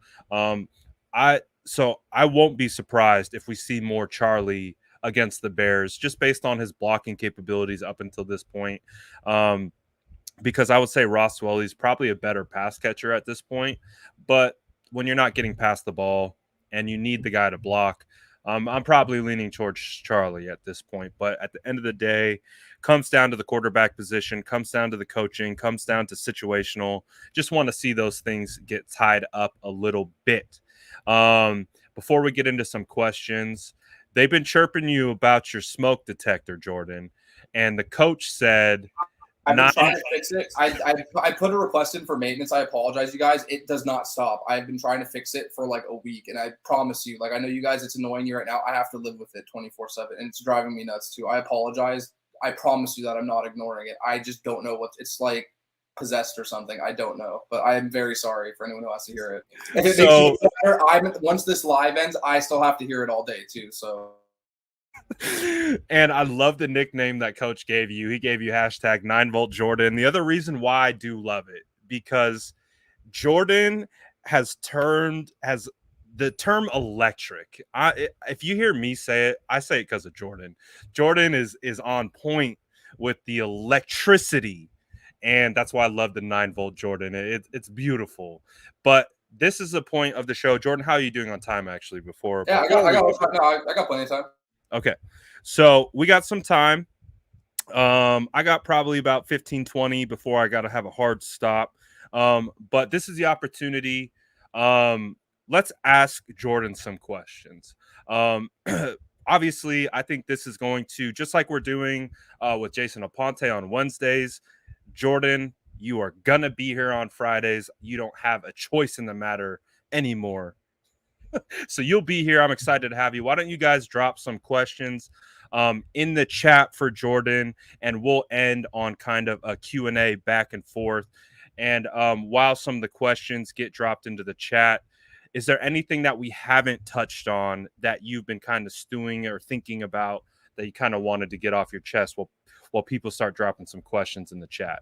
So I won't be surprised if we see more Charlie against the Bears, just based on his blocking capabilities up until this point. Because I would say Ross Dwelley's probably a better pass catcher at this point. But when you're not getting past the ball and you need the guy to block, I'm probably leaning towards Charlie at this point. But at the end of the day, comes down to the quarterback position, comes down to the coaching, comes down to situational. Just want to see those things get tied up a little bit. Before we get into some questions, they've been chirping you about your smoke detector, Jordan. And the coach said, I've been trying to fix it. I put a request in for maintenance. I apologize, you guys. It does not stop. I've been trying to fix it for like a week, and I promise you, I know you guys, it's annoying you right now. I have to live with it 24/7, and it's driving me nuts too. I apologize. I promise you that I'm not ignoring it. I just don't know what it's like. possessed or something. I don't know, but I am very sorry for anyone who has to hear it. If it makes So, you feel better, once this live ends, I still have to hear it all day too. So and I love the nickname that Coach gave you. He gave you hashtag 9-volt Jordan. The other reason why I do love it, because Jordan has the term electric. If you hear me say it, I say it because of Jordan. Jordan is on point with the electricity, and that's why I love the 9-volt Jordan. It's beautiful. But this is the point of the show. Jordan, how are you doing on time? Actually, before yeah, before we I got plenty of time. okay, so we got some time. I got probably about 15, 20 before I got to have a hard stop. But this is the opportunity. Let's ask Jordan some questions. Um, obviously, I think this is going to, just like we're doing with Jason Aponte on Wednesdays, Jordan, you are going to be here on Fridays. You don't have a choice in the matter anymore. So you'll be here. I'm excited to have you. Why don't you guys drop some questions in the chat for Jordan, and we'll end on kind of a Q&A back and forth. And while some of the questions get dropped into the chat, is there anything that we haven't touched on that you've been kind of stewing or thinking about that you kind of wanted to get off your chest while people start dropping some questions in the chat?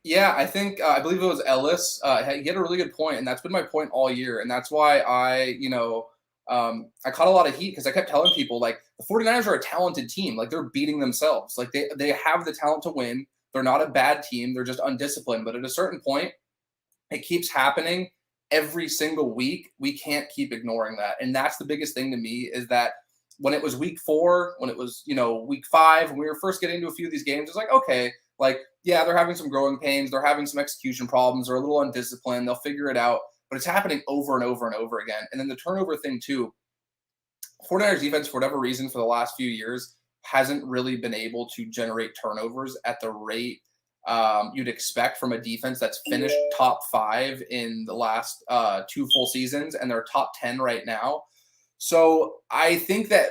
Yeah, I think I believe it was Ellis. He had a really good point, and that's been my point all year, and that's why I caught a lot of heat because I kept telling people like the 49ers are a talented team, like they're beating themselves, like they have the talent to win. They're not a bad team, they're just undisciplined. But at a certain point, it keeps happening every single week. We can't keep ignoring that, and that's the biggest thing to me is that when it was week 4, when it was week 5, when we were first getting into a few of these games, it's like okay. Like, yeah, they're having some growing pains. They're having some execution problems. They're a little undisciplined. They'll figure it out. But it's happening over and over and over again. And then the turnover thing, too. 49ers defense, for whatever reason, for the last few years, hasn't really been able to generate turnovers at the rate you'd expect from a defense that's finished top 5 in the last 2 full seasons, and they're top 10 right now. So I think that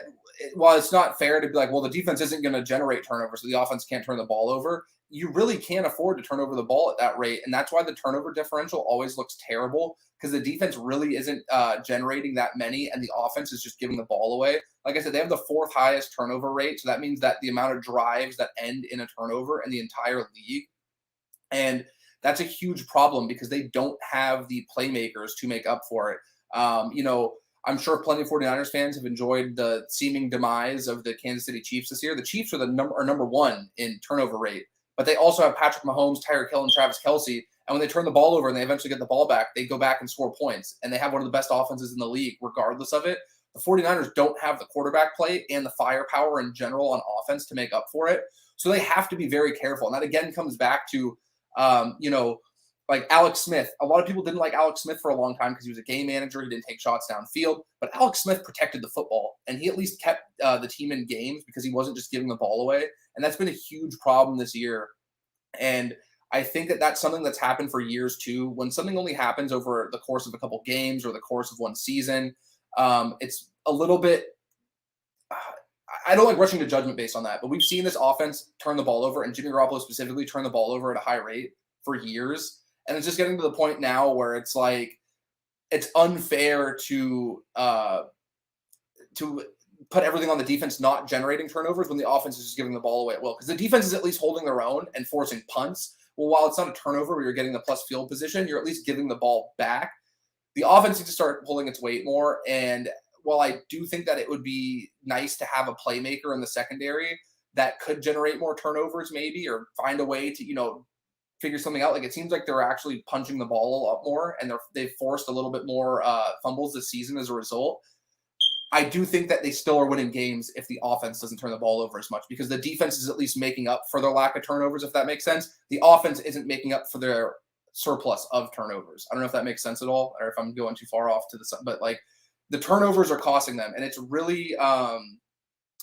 while it's not fair to be like, well, the defense isn't going to generate turnovers, so the offense can't turn the ball over, you really can't afford to turn over the ball at that rate. And that's why the turnover differential always looks terrible, because the defense really isn't generating that many, and the offense is just giving the ball away. Like I said, they have the 4th highest turnover rate, so that means that the amount of drives that end in a turnover in the entire league. And that's a huge problem because they don't have the playmakers to make up for it. I'm sure plenty of 49ers fans have enjoyed the seeming demise of the Kansas City Chiefs this year. The Chiefs are number 1 in turnover rate, but they also have Patrick Mahomes, Tyreek Hill, and Travis Kelce. And when they turn the ball over and they eventually get the ball back, they go back and score points. And they have one of the best offenses in the league, regardless of it. The 49ers don't have the quarterback play and the firepower in general on offense to make up for it. So they have to be very careful. And that again comes back to, like Alex Smith. A lot of people didn't like Alex Smith for a long time because he was a game manager. He didn't take shots downfield. But Alex Smith protected the football, and he at least kept the team in games because he wasn't just giving the ball away. And that's been a huge problem this year. And I think that that's something that's happened for years too. When something only happens over the course of a couple games or the course of one season, it's a little bit I don't like rushing to judgment based on that, but we've seen this offense turn the ball over, and Jimmy Garoppolo specifically turn the ball over at a high rate for years. And it's just getting to the point now where it's like it's unfair to put everything on the defense not generating turnovers when the offense is just giving the ball away at will. Because the defense is at least holding their own and forcing punts. Well, while it's not a turnover where you're getting the plus field position, you're at least giving the ball back. The offense needs to start pulling its weight more. And while I do think that it would be nice to have a playmaker in the secondary that could generate more turnovers maybe, or find a way to, figure something out. Like it seems like they're actually punching the ball a lot more, and they've forced a little bit more fumbles this season as a result. I do think that they still are winning games if the offense doesn't turn the ball over as much, because the defense is at least making up for their lack of turnovers, if that makes sense. The offense isn't making up for their surplus of turnovers. I don't know if that makes sense at all, or if I'm going too far off to the side, but like the turnovers are costing them, and it's really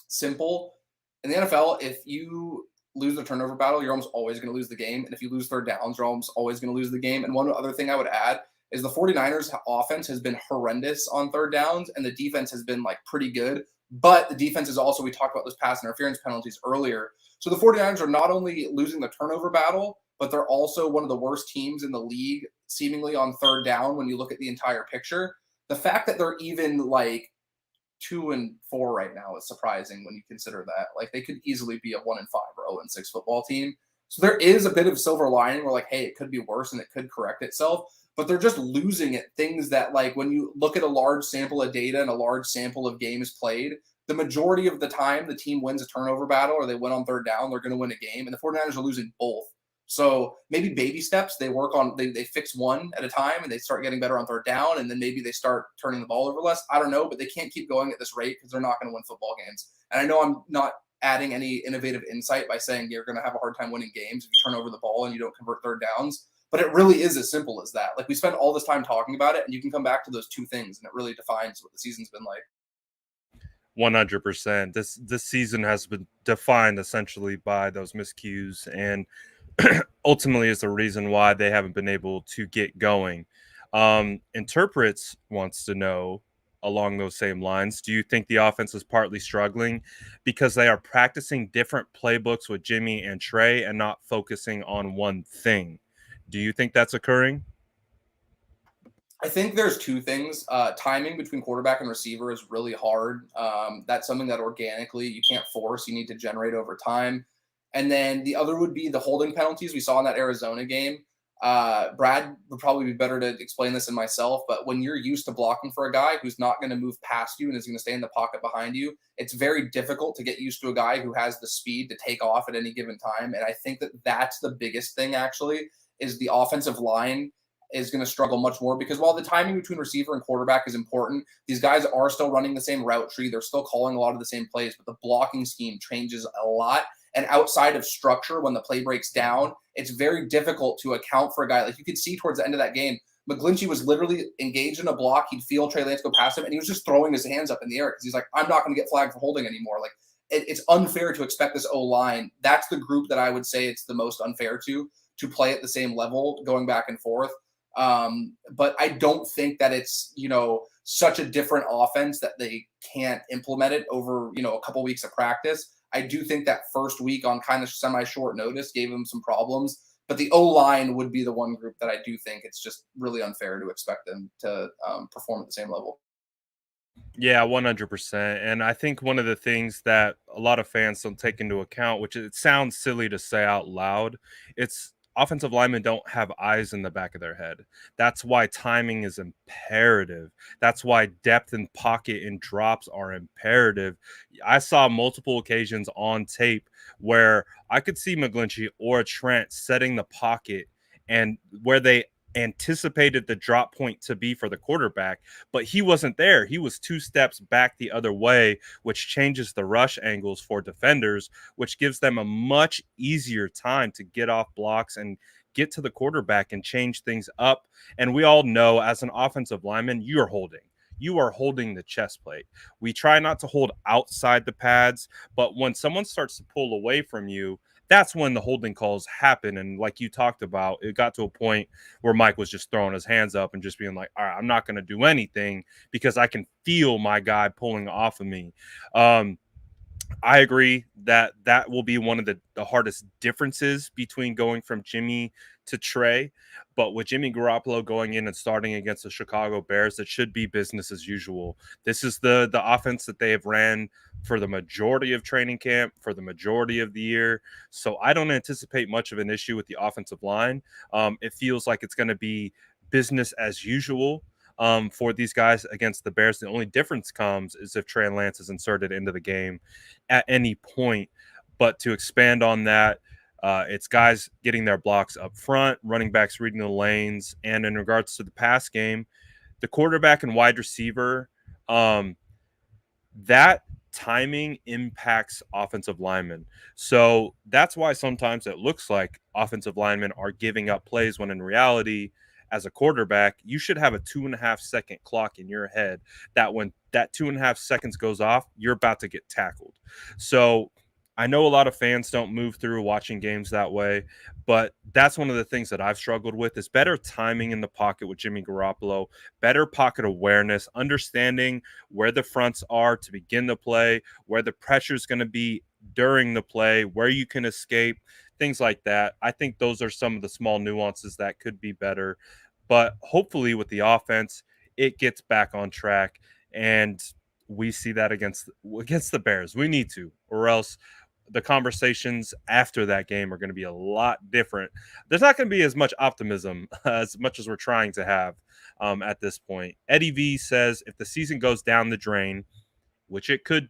simple. In the NFL, if you lose the turnover battle, you're almost always going to lose the game. And if you lose third downs, you're almost always going to lose the game. And one other thing I would add is the 49ers offense has been horrendous on third downs, and the defense has been like pretty good. But the defense is also, we talked about those pass interference penalties earlier. So the 49ers are not only losing the turnover battle, but they're also one of the worst teams in the league, seemingly on third down when you look at the entire picture. The fact that they're even like 2-4 right now is surprising when you consider that. Like they could easily be a 1-5 or 0-6 football team. So there is a bit of silver lining where like, hey, it could be worse and it could correct itself. But they're just losing at things that, like, when you look at a large sample of data and a large sample of games played, the majority of the time the team wins a turnover battle or they win on third down, they're going to win a game. And the 49ers are losing both. So maybe baby steps, they work on, they fix one at a time and they start getting better on third down. And then maybe they start turning the ball over less. I don't know, but they can't keep going at this rate because they're not going to win football games. And I know I'm not adding any innovative insight by saying you're going to have a hard time winning games if you turn over the ball and you don't convert third downs. But it really is as simple as that. Like we spend all this time talking about it, and you can come back to those two things, and it really defines what the season's been like. 100%. This season has been defined essentially by those miscues, and ultimately is the reason why they haven't been able to get going. Interprets wants to know along those same lines. Do you think the offense is partly struggling because they are practicing different playbooks with Jimmy and Trey and not focusing on one thing? Do you think that's occurring? I think there's two things. Timing between quarterback and receiver is really hard. That's something that organically you can't force. You need to generate over time. And then the other would be the holding penalties we saw in that Arizona game. Brad would probably be better to explain this than myself, but when you're used to blocking for a guy who's not going to move past you and is going to stay in the pocket behind you, it's very difficult to get used to a guy who has the speed to take off at any given time. And I think that that's the biggest thing, actually, is the offensive line is going to struggle much more because while the timing between receiver and quarterback is important, these guys are still running the same route tree. They're still calling a lot of the same plays, but the blocking scheme changes a lot. And outside of structure, when the play breaks down, it's very difficult to account for a guy. Like you could see towards the end of that game, McGlinchey was literally engaged in a block. He'd feel Trey Lance go past him, and he was just throwing his hands up in the air because he's like, I'm not going to get flagged for holding anymore. Like it's unfair to expect this O-line. That's the group that I would say it's the most unfair to play at the same level, going back and forth. But I don't think that it's, such a different offense that they can't implement it over, a couple weeks of practice. I do think that first week on kind of semi-short notice gave them some problems, but the O-line would be the one group that I do think it's just really unfair to expect them to perform at the same level. Yeah, 100%. And I think one of the things that a lot of fans don't take into account, which it sounds silly to say out loud, it's offensive linemen don't have eyes in the back of their head. That's why timing is imperative. That's why depth and pocket and drops are imperative. I saw multiple occasions on tape where I could see McGlinchey or Trent setting the pocket and where they anticipated the drop point to be for the quarterback, but he wasn't there. He was two steps back the other way, which changes the rush angles for defenders, which gives them a much easier time to get off blocks and get to the quarterback and change things up. And we all know as an offensive lineman, you are holding the chest plate. We try not to hold outside the pads, but when someone starts to pull away from you, that's when the holding calls happen. And like you talked about, it got to a point where Mike was just throwing his hands up and just being like, all right, I'm not going to do anything because I can feel my guy pulling off of me. I agree that that will be one of the hardest differences between going from Jimmy to Trey. But with Jimmy Garoppolo going in and starting against the Chicago Bears, it should be business as usual. This is the offense that they have ran for the majority of training camp, for the majority of the year. So I don't anticipate much of an issue with the offensive line. It feels like it's going to be business as usual for these guys against the Bears. The only difference comes is if Trey Lance is inserted into the game at any point. But to expand on that, it's guys getting their blocks up front, running backs reading the lanes, and in regards to the pass game, the quarterback and wide receiver, that timing impacts offensive linemen. So that's why sometimes it looks like offensive linemen are giving up plays when in reality, as a quarterback, you should have a 2.5 second clock in your head that when that 2.5 seconds goes off, you're about to get tackled. So I know a lot of fans don't move through watching games that way, but that's one of the things that I've struggled with is better timing in the pocket with Jimmy Garoppolo, better pocket awareness, understanding where the fronts are to begin the play, where the pressure is going to be during the play, where you can escape, things like that. I think those are some of the small nuances that could be better. But hopefully, with the offense, it gets back on track, and we see that against the Bears. We need to, or else the conversations after that game are going to be a lot different. There's not going to be as much optimism as much as we're trying to have at this point. Eddie V says if the season goes down the drain, which it could,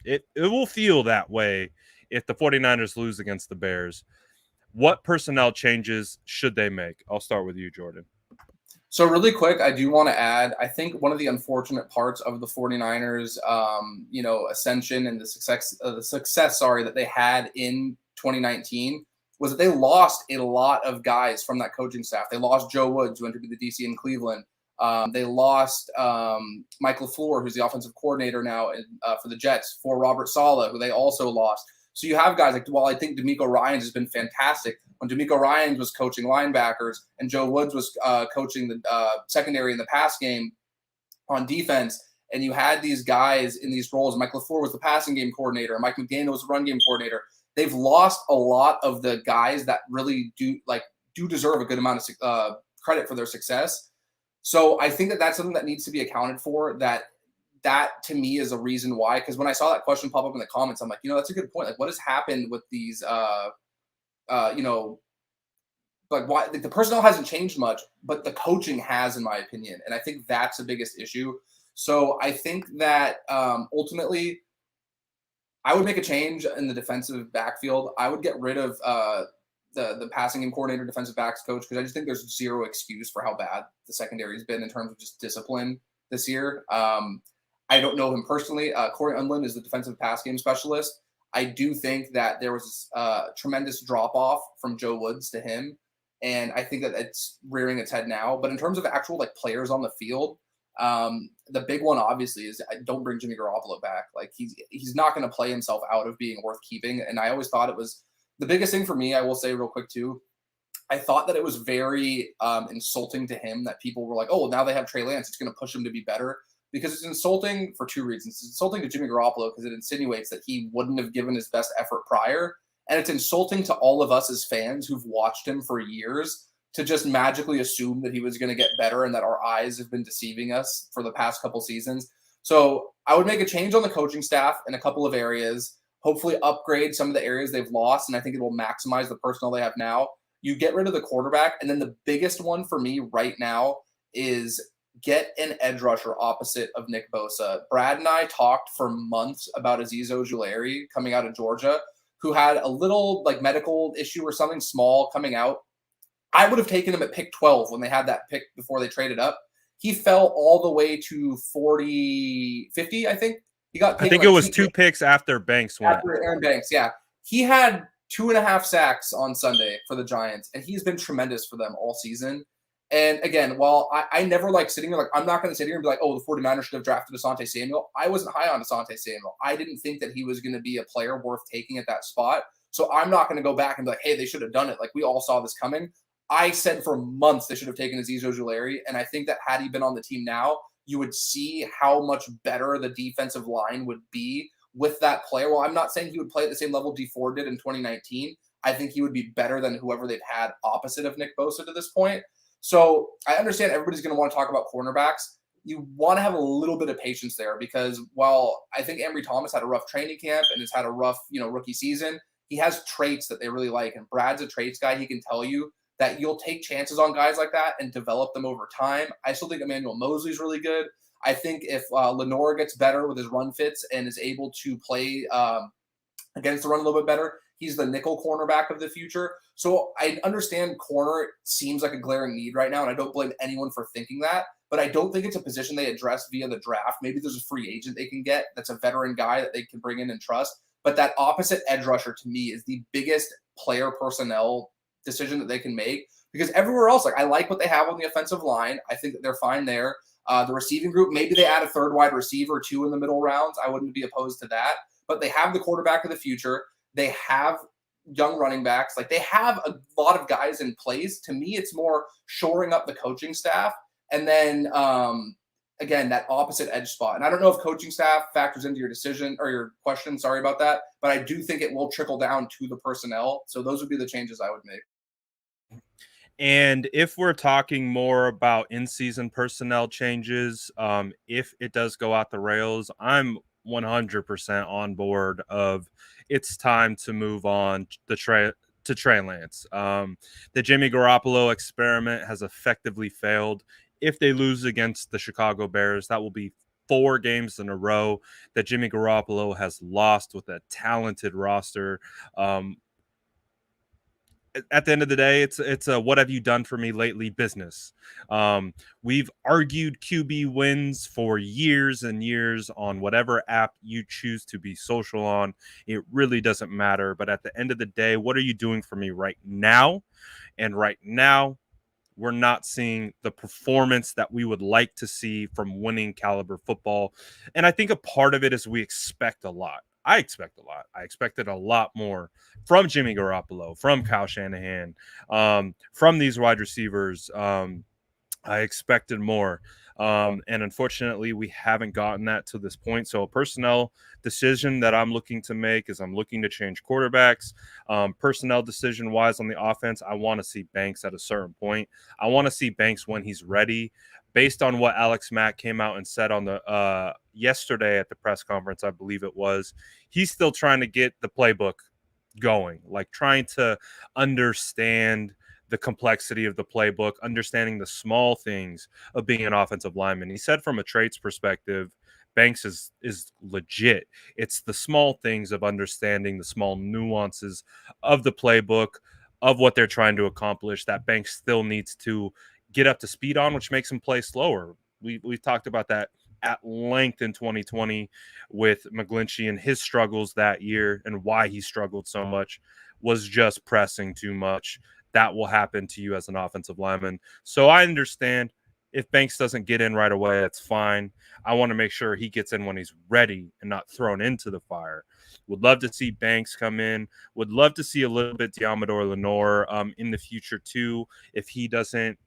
it will feel that way if the 49ers lose against the Bears. What personnel changes should they make? I'll start with you, Jordan. So really quick, I do want to add, I think one of the unfortunate parts of the 49ers, ascension and the success, that they had in 2019 was that they lost a lot of guys from that coaching staff. They lost Joe Woods, who went to be the DC in Cleveland. They lost Mike LaFleur, who's the offensive coordinator now for the Jets, for Robert Saleh, who they also lost. So you have guys like, while I think D'Amico Ryans has been fantastic, when D'Amico Ryans was coaching linebackers and Joe Woods was coaching the secondary in the pass game on defense, and you had these guys in these roles, Mike LaFleur was the passing game coordinator, Mike McDaniel was the run game coordinator. They've lost a lot of the guys that really do deserve a good amount of credit for their success. So I think that that's something that needs to be accounted for. That to me is a reason why. Because when I saw that question pop up in the comments, I'm like, that's a good point. Like, what has happened with these? Why the personnel hasn't changed much, but the coaching has, in my opinion, and I think that's the biggest issue. So I think that ultimately, I would make a change in the defensive backfield. I would get rid of the passing game coordinator, defensive backs coach, because I just think there's zero excuse for how bad the secondary has been in terms of just discipline this year. I don't know him personally. Corey Unlin is the defensive pass game specialist. I do think that there was a tremendous drop-off from Joe Woods to him, and I think that it's rearing its head now. But in terms of actual players on the field, the big one obviously is don't bring Jimmy Garoppolo back. Like he's not going to play himself out of being worth keeping. And I always thought it was the biggest thing for me. I will say real quick too. I thought that it was very insulting to him that people were like, "Oh, now they have Trey Lance. It's going to push him to be better." Because it's insulting for two reasons. It's insulting to Jimmy Garoppolo because it insinuates that he wouldn't have given his best effort prior. And it's insulting to all of us as fans who've watched him for years to just magically assume that he was going to get better and that our eyes have been deceiving us for the past couple seasons. So I would make a change on the coaching staff in a couple of areas, hopefully upgrade some of the areas they've lost, and I think it will maximize the personnel they have now. You get rid of the quarterback, and then the biggest one for me right now is get an edge rusher opposite of Nick Bosa. Brad and I talked for months about Azeez Ojulari coming out of Georgia, who had a little medical issue or something small coming out. I would have taken him at pick 12 when they had that pick before they traded up. He fell all the way to 50, I think. He got I think it was two picks after Banks went. After Aaron Banks, yeah. He had 2.5 sacks on Sunday for the Giants, and he's been tremendous for them all season. And again, while I never like sitting here, I'm not going to sit here and be like, oh, the 49ers should have drafted Asante Samuel. I wasn't high on Asante Samuel. I didn't think that he was going to be a player worth taking at that spot. So I'm not going to go back and be like, hey, they should have done it. Like, we all saw this coming. I said for months they should have taken Azeez Ojulari. And I think that had he been on the team now, you would see how much better the defensive line would be with that player. Well, I'm not saying he would play at the same level D4 did in 2019. I think he would be better than whoever they've had opposite of Nick Bosa to this point. So I understand everybody's going to want to talk about cornerbacks. You want to have a little bit of patience there because while I think Ambry Thomas had a rough training camp and has had a rough, rookie season, he has traits that they really like. And Brad's a traits guy. He can tell you that you'll take chances on guys like that and develop them over time. I still think Emmanuel Mosley's really good. I think if Lenore gets better with his run fits and is able to play against the run a little bit better, he's the nickel cornerback of the future. So I understand corner seems like a glaring need right now, and I don't blame anyone for thinking that. But I don't think it's a position they address via the draft. Maybe there's a free agent they can get that's a veteran guy that they can bring in and trust. But that opposite edge rusher to me is the biggest player personnel decision that they can make because everywhere else, I like what they have on the offensive line. I think that they're fine there. The receiving group, maybe they add a third wide receiver, 2 in the middle rounds. I wouldn't be opposed to that. But they have the quarterback of the future. They have young running backs. They have a lot of guys in place. To me, it's more shoring up the coaching staff and then again, that opposite edge spot. And I don't know if coaching staff factors into your decision or your question. Sorry about that. But I do think it will trickle down to the personnel. So those would be the changes I would make. And if we're talking more about in-season personnel changes, if it does go out the rails, I'm 100% on board of it's time to move on to Trey Lance. The Jimmy Garoppolo experiment has effectively failed. If they lose against the Chicago Bears, that will be 4 games in a row that Jimmy Garoppolo has lost with a talented roster. At the end of the day, it's a what have you done for me lately business. We've argued QB wins for years and years on whatever app you choose to be social on. It really doesn't matter. But at the end of the day, what are you doing for me right now? And right now, we're not seeing the performance that we would like to see from winning caliber football. And I think a part of it is we expect a lot. I expect a lot. I expected a lot more from Jimmy Garoppolo, from Kyle Shanahan, from these wide receivers. I expected more. And unfortunately, we haven't gotten that to this point. So, a personnel decision that I'm looking to make is I'm looking to change quarterbacks. Personnel decision wise on the offense, I want to see Banks at a certain point. I want to see Banks when he's ready. Based on what Alex Mack came out and said on the yesterday at the press conference, I believe it was, he's still trying to get the playbook going, like trying to understand the complexity of the playbook, understanding the small things of being an offensive lineman. He said from a traits perspective, Banks is legit. It's the small things of understanding the small nuances of the playbook, of what they're trying to accomplish, that Banks still needs to get up to speed on, which makes him play slower. We've talked about that at length in 2020 with McGlinchey and his struggles that year, and why he struggled so much was just pressing too much. That will happen to you as an offensive lineman. So I understand if Banks doesn't get in right away, that's fine. I want to make sure he gets in when he's ready and not thrown into the fire. Would love to see Banks come in. Would love to see a little bit Diamador Lenore in the future too. If he doesn't,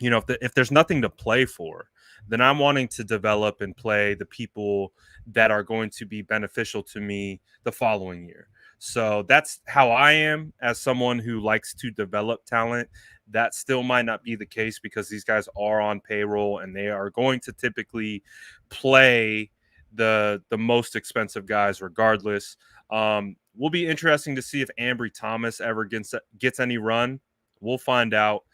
if there's nothing to play for, then I'm wanting to develop and play the people that are going to be beneficial to me the following year. So that's how I am as someone who likes to develop talent. That still might not be the case because these guys are on payroll and they are going to typically play the most expensive guys regardless. Will be interesting to see if Ambry Thomas ever gets any run. We'll find out.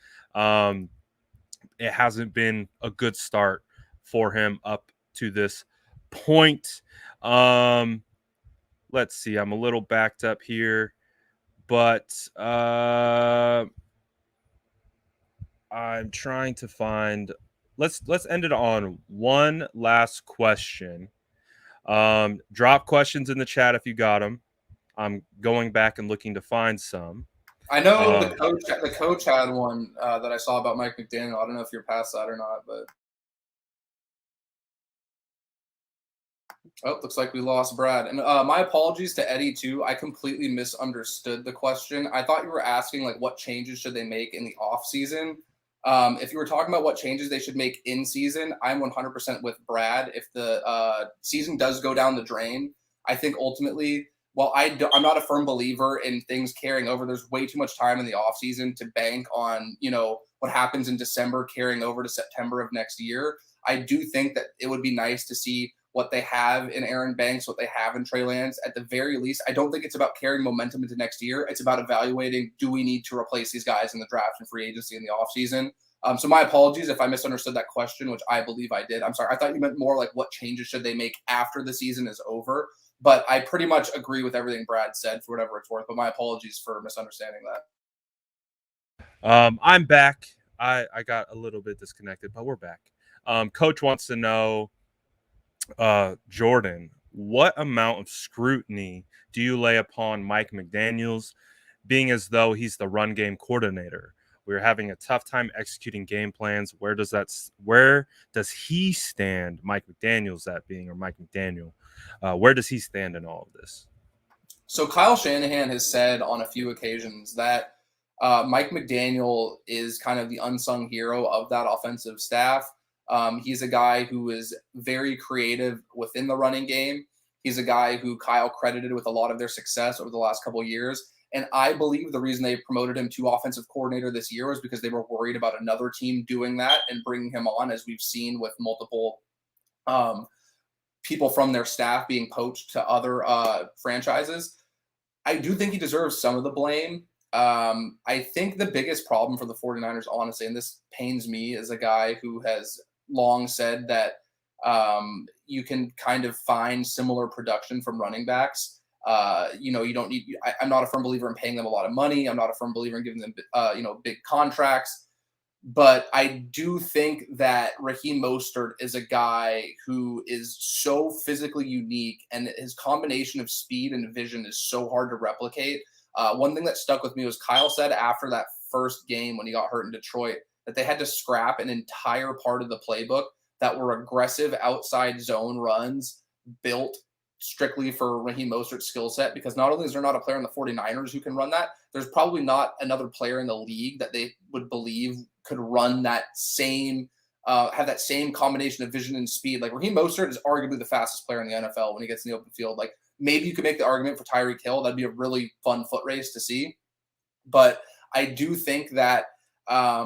It hasn't been a good start for him up to this point. Let's see. I'm a little backed up here, but I'm trying to find. Let's end it on one last question. Drop questions in the chat if you got them. I'm going back and looking to find some. I know the coach had one that I saw about Mike McDaniel. I don't know if you're past that or not, but looks like we lost Brad. And my apologies to Eddie too. I completely misunderstood the question. I thought you were asking like what changes should they make in the off season. If you were talking about what changes they should make in season, I'm 100% with Brad. If the season does go down the drain, I think ultimately, well, I'm not a firm believer in things carrying over. There's way too much time in the offseason to bank on, what happens in December carrying over to September of next year. I do think that it would be nice to see what they have in Aaron Banks, what they have in Trey Lance. At the very least, I don't think it's about carrying momentum into next year. It's about evaluating, do we need to replace these guys in the draft and free agency in the offseason? So my apologies if I misunderstood that question, which I believe I did. I'm sorry. I thought you meant more like what changes should they make after the season is over. But I pretty much agree with everything Brad said for whatever it's worth. But my apologies for misunderstanding that. I'm back. I got a little bit disconnected, but we're back. Coach wants to know, Jordan, what amount of scrutiny do you lay upon Mike McDaniels, being as though he's the run game coordinator? We're having a tough time executing game plans. Where does he stand, Mike McDaniels, that being, or Mike McDaniel? Where does he stand in all of this? So Kyle Shanahan has said on a few occasions that Mike McDaniel is kind of the unsung hero of that offensive staff. He's a guy who is very creative within the running game. He's a guy who Kyle credited with a lot of their success over the last couple of years. And I believe the reason they promoted him to offensive coordinator this year was because they were worried about another team doing that and bringing him on, as we've seen with multiple um, people from their staff being poached to other franchises. I do think he deserves some of the blame. I think the biggest problem for the 49ers, honestly, and this pains me as a guy who has long said that you can kind of find similar production from running backs. You don't need. I'm not a firm believer in paying them a lot of money. I'm not a firm believer in giving them, big contracts. But I do think that Raheem Mostert is a guy who is so physically unique, and his combination of speed and vision is so hard to replicate. One thing that stuck with me was Kyle said after that first game when he got hurt in Detroit that they had to scrap an entire part of the playbook that were aggressive outside zone runs built strictly for Raheem Mostert's skill set, because not only is there not a player in the 49ers who can run that, there's probably not another player in the league that they would believe could run that same, have that same combination of vision and speed. Like Raheem Mostert is arguably the fastest player in the NFL when he gets in the open field. Like maybe you could make the argument for Tyreek Hill. That'd be a really fun foot race to see. But I do think that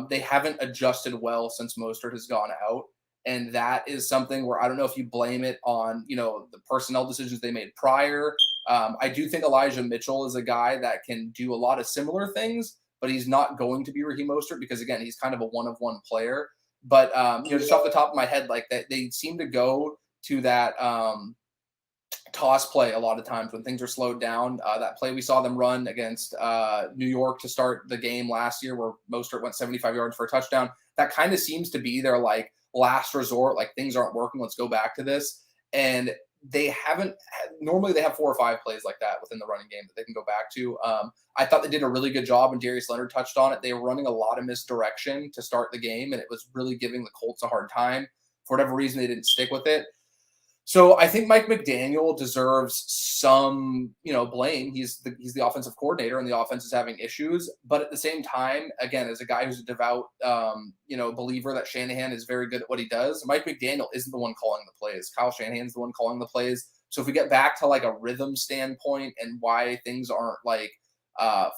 they haven't adjusted well since Mostert has gone out. And that is something where I don't know if you blame it on, the personnel decisions they made prior. I do think Elijah Mitchell is a guy that can do a lot of similar things, but he's not going to be Raheem Mostert because, again, he's kind of a one-of-one player. But, just off the top of my head, like that, they seem to go to that toss play a lot of times when things are slowed down. That play we saw them run against New York to start the game last year where Mostert went 75 yards for a touchdown. That kind of seems to be their, like, last resort, like things aren't working, let's go back to this. And they haven't normally they have 4 or 5 plays like that within the running game that they can go back to. I thought they did a really good job, and Darius Leonard touched on it. They were running a lot of misdirection to start the game, and it was really giving the Colts a hard time. For whatever reason, they didn't stick with it. So I think Mike McDaniel deserves some, blame. He's the offensive coordinator, and the offense is having issues. But at the same time, again, as a guy who's a devout, believer that Shanahan is very good at what he does, Mike McDaniel isn't the one calling the plays. Kyle Shanahan's the one calling the plays. So if we get back to like a rhythm standpoint and why things aren't like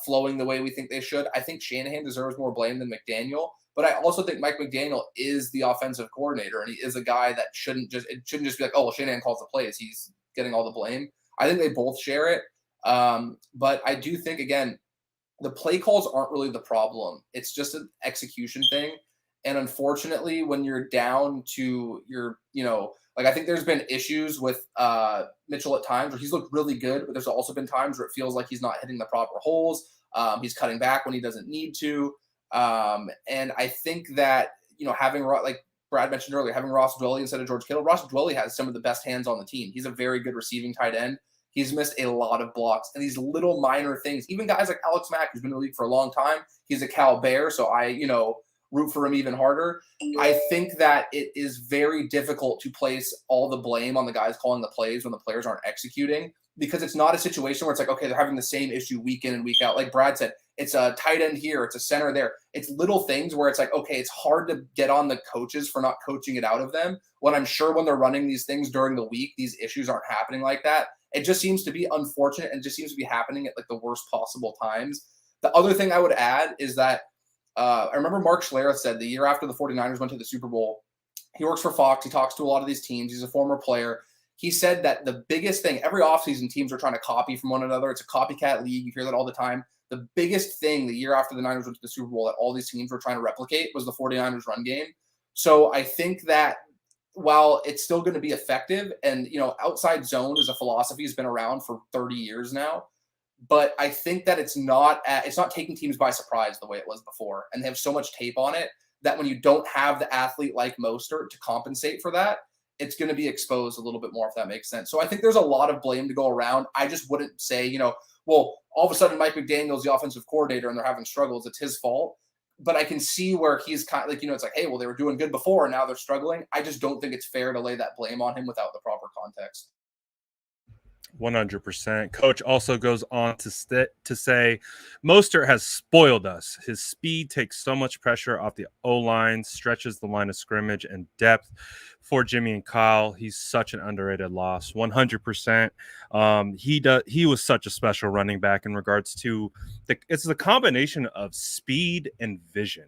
flowing the way we think they should, I think Shanahan deserves more blame than McDaniel. But I also think Mike McDaniel is the offensive coordinator, and he is a guy that shouldn't just be like, oh, well, Shanahan calls the plays, he's getting all the blame. I think they both share it. But I do think, again, the play calls aren't really the problem. It's just an execution thing. And unfortunately, when you're down to your, I think there's been issues with Mitchell at times where he's looked really good, but there's also been times where it feels like he's not hitting the proper holes. He's cutting back when he doesn't need to. And I think that, having, like Brad mentioned earlier, having Ross Dwelley instead of George Kittle, Ross Dwelley has some of the best hands on the team. He's a very good receiving tight end. He's missed a lot of blocks, and these little minor things, even guys like Alex Mack, who's been in the league for a long time, he's a Cal Bear. So I, root for him even harder. I think that it is very difficult to place all the blame on the guys calling the plays when the players aren't executing, because it's not a situation where it's like, okay, they're having the same issue week in and week out. Like Brad said, it's a tight end here, it's a center there. It's little things where it's like, okay, it's hard to get on the coaches for not coaching it out of them, when I'm sure when they're running these things during the week, these issues aren't happening like that. It just seems to be unfortunate, and just seems to be happening at like the worst possible times. The other thing I would add is that I remember Mark Schlereth said the year after the 49ers went to the Super Bowl, he works for Fox, he talks to a lot of these teams, he's a former player. He said that the biggest thing, every offseason teams are trying to copy from one another. It's a copycat league. You hear that all the time. The biggest thing the year after the Niners went to the Super Bowl that all these teams were trying to replicate was the 49ers run game. So I think that while it's still going to be effective, and, outside zone as a philosophy has been around for 30 years now, but I think that it's not taking teams by surprise the way it was before. And they have so much tape on it that when you don't have the athlete like Mostert to compensate for that, it's going to be exposed a little bit more, if that makes sense. So I think there's a lot of blame to go around. I just wouldn't say, well, all of a sudden Mike McDaniel's the offensive coordinator and they're having struggles, it's his fault. But I can see where he's kind of like, it's like, hey, well, they were doing good before and now they're struggling. I just don't think it's fair to lay that blame on him without the proper context. 100%. Coach also goes on to say, Mostert has spoiled us. His speed takes so much pressure off the O line, stretches the line of scrimmage and depth for Jimmy and Kyle. He's such an underrated loss. 100%. He was such a special running back in regards to it's the combination of speed and vision,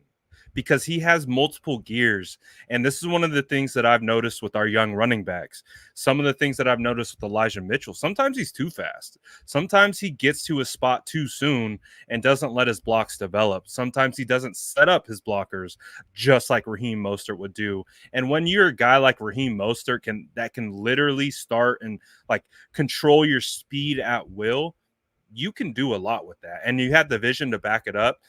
because he has multiple gears. And this is one of the things that I've noticed with our young running backs. Some of the things that I've noticed with Elijah Mitchell, sometimes he's too fast. Sometimes he gets to a spot too soon and doesn't let his blocks develop. Sometimes he doesn't set up his blockers just like Raheem Mostert would do. And when you're a guy like Raheem Mostert that can literally start and like control your speed at will, you can do a lot with that. And you have the vision to back it up.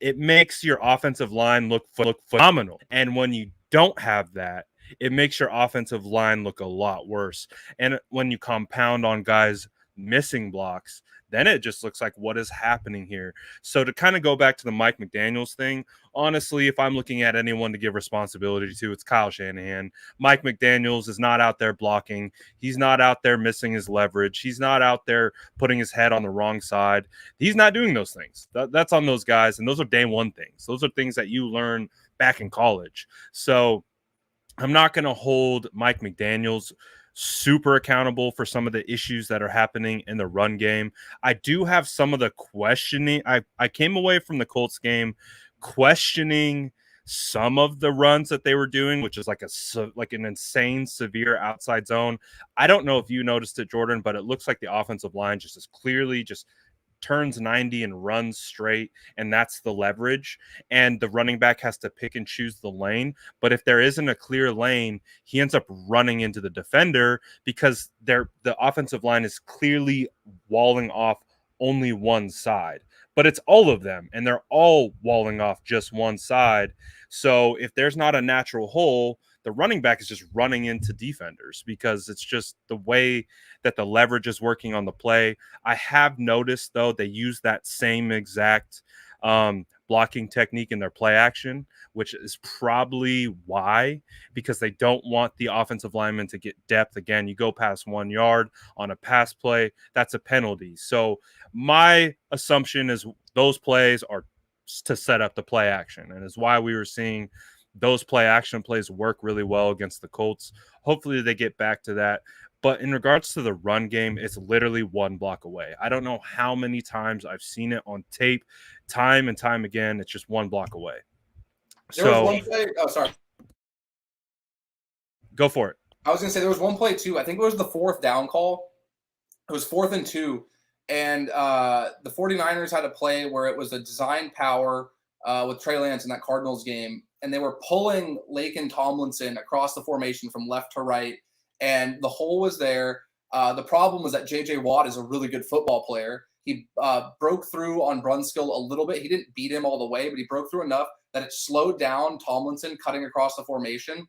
It makes your offensive line look phenomenal. And when you don't have that, it makes your offensive line look a lot worse. And when you compound on guys missing blocks, then it just looks like, what is happening here? So to kind of go back to the Mike McDaniels thing, honestly, if I'm looking at anyone to give responsibility to, it's Kyle Shanahan. Mike McDaniels is not out there blocking. He's not out there missing his leverage. He's not out there putting his head on the wrong side. He's not doing those things. That's on those guys, and those are day one things. Those are things that you learn back in college. So I'm not going to hold Mike McDaniels super accountable for some of the issues that are happening in the run game. I do have some of the questioning. I came away from the Colts game questioning some of the runs that they were doing, which is like an insane severe outside zone. I don't know if you noticed it, Jordan, but it looks like the offensive line just is clearly just turns 90 and runs straight, and that's the leverage, and the running back has to pick and choose the lane. But if there isn't a clear lane, he ends up running into the defender because the offensive line is clearly walling off only one side, but it's all of them, and they're all walling off just one side. So if there's not a natural hole, the running back is just running into defenders because it's just the way that the leverage is working on the play. I have noticed, though, they use that same exact blocking technique in their play action, which is probably why, because they don't want the offensive lineman to get depth. Again, you go past 1 yard on a pass play, that's a penalty. So my assumption is those plays are to set up the play action, and is why we were seeing those play action plays work really well against the Colts. Hopefully they get back to that. But in regards to the run game, it's literally one block away. I don't know how many times I've seen it on tape, time and time again. It's just one block away. There was one play. Oh, sorry. Go for it. I was going to say there was one play too. I think it was the 4th down call. It was 4th and 2. And the 49ers had a play where it was a design power with Trey Lance in that Cardinals game. And they were pulling Laken Tomlinson across the formation from left to right. And the hole was there. The problem was that J.J. Watt is a really good football player. He broke through on Brunskill a little bit. He didn't beat him all the way, but he broke through enough that it slowed down Tomlinson cutting across the formation,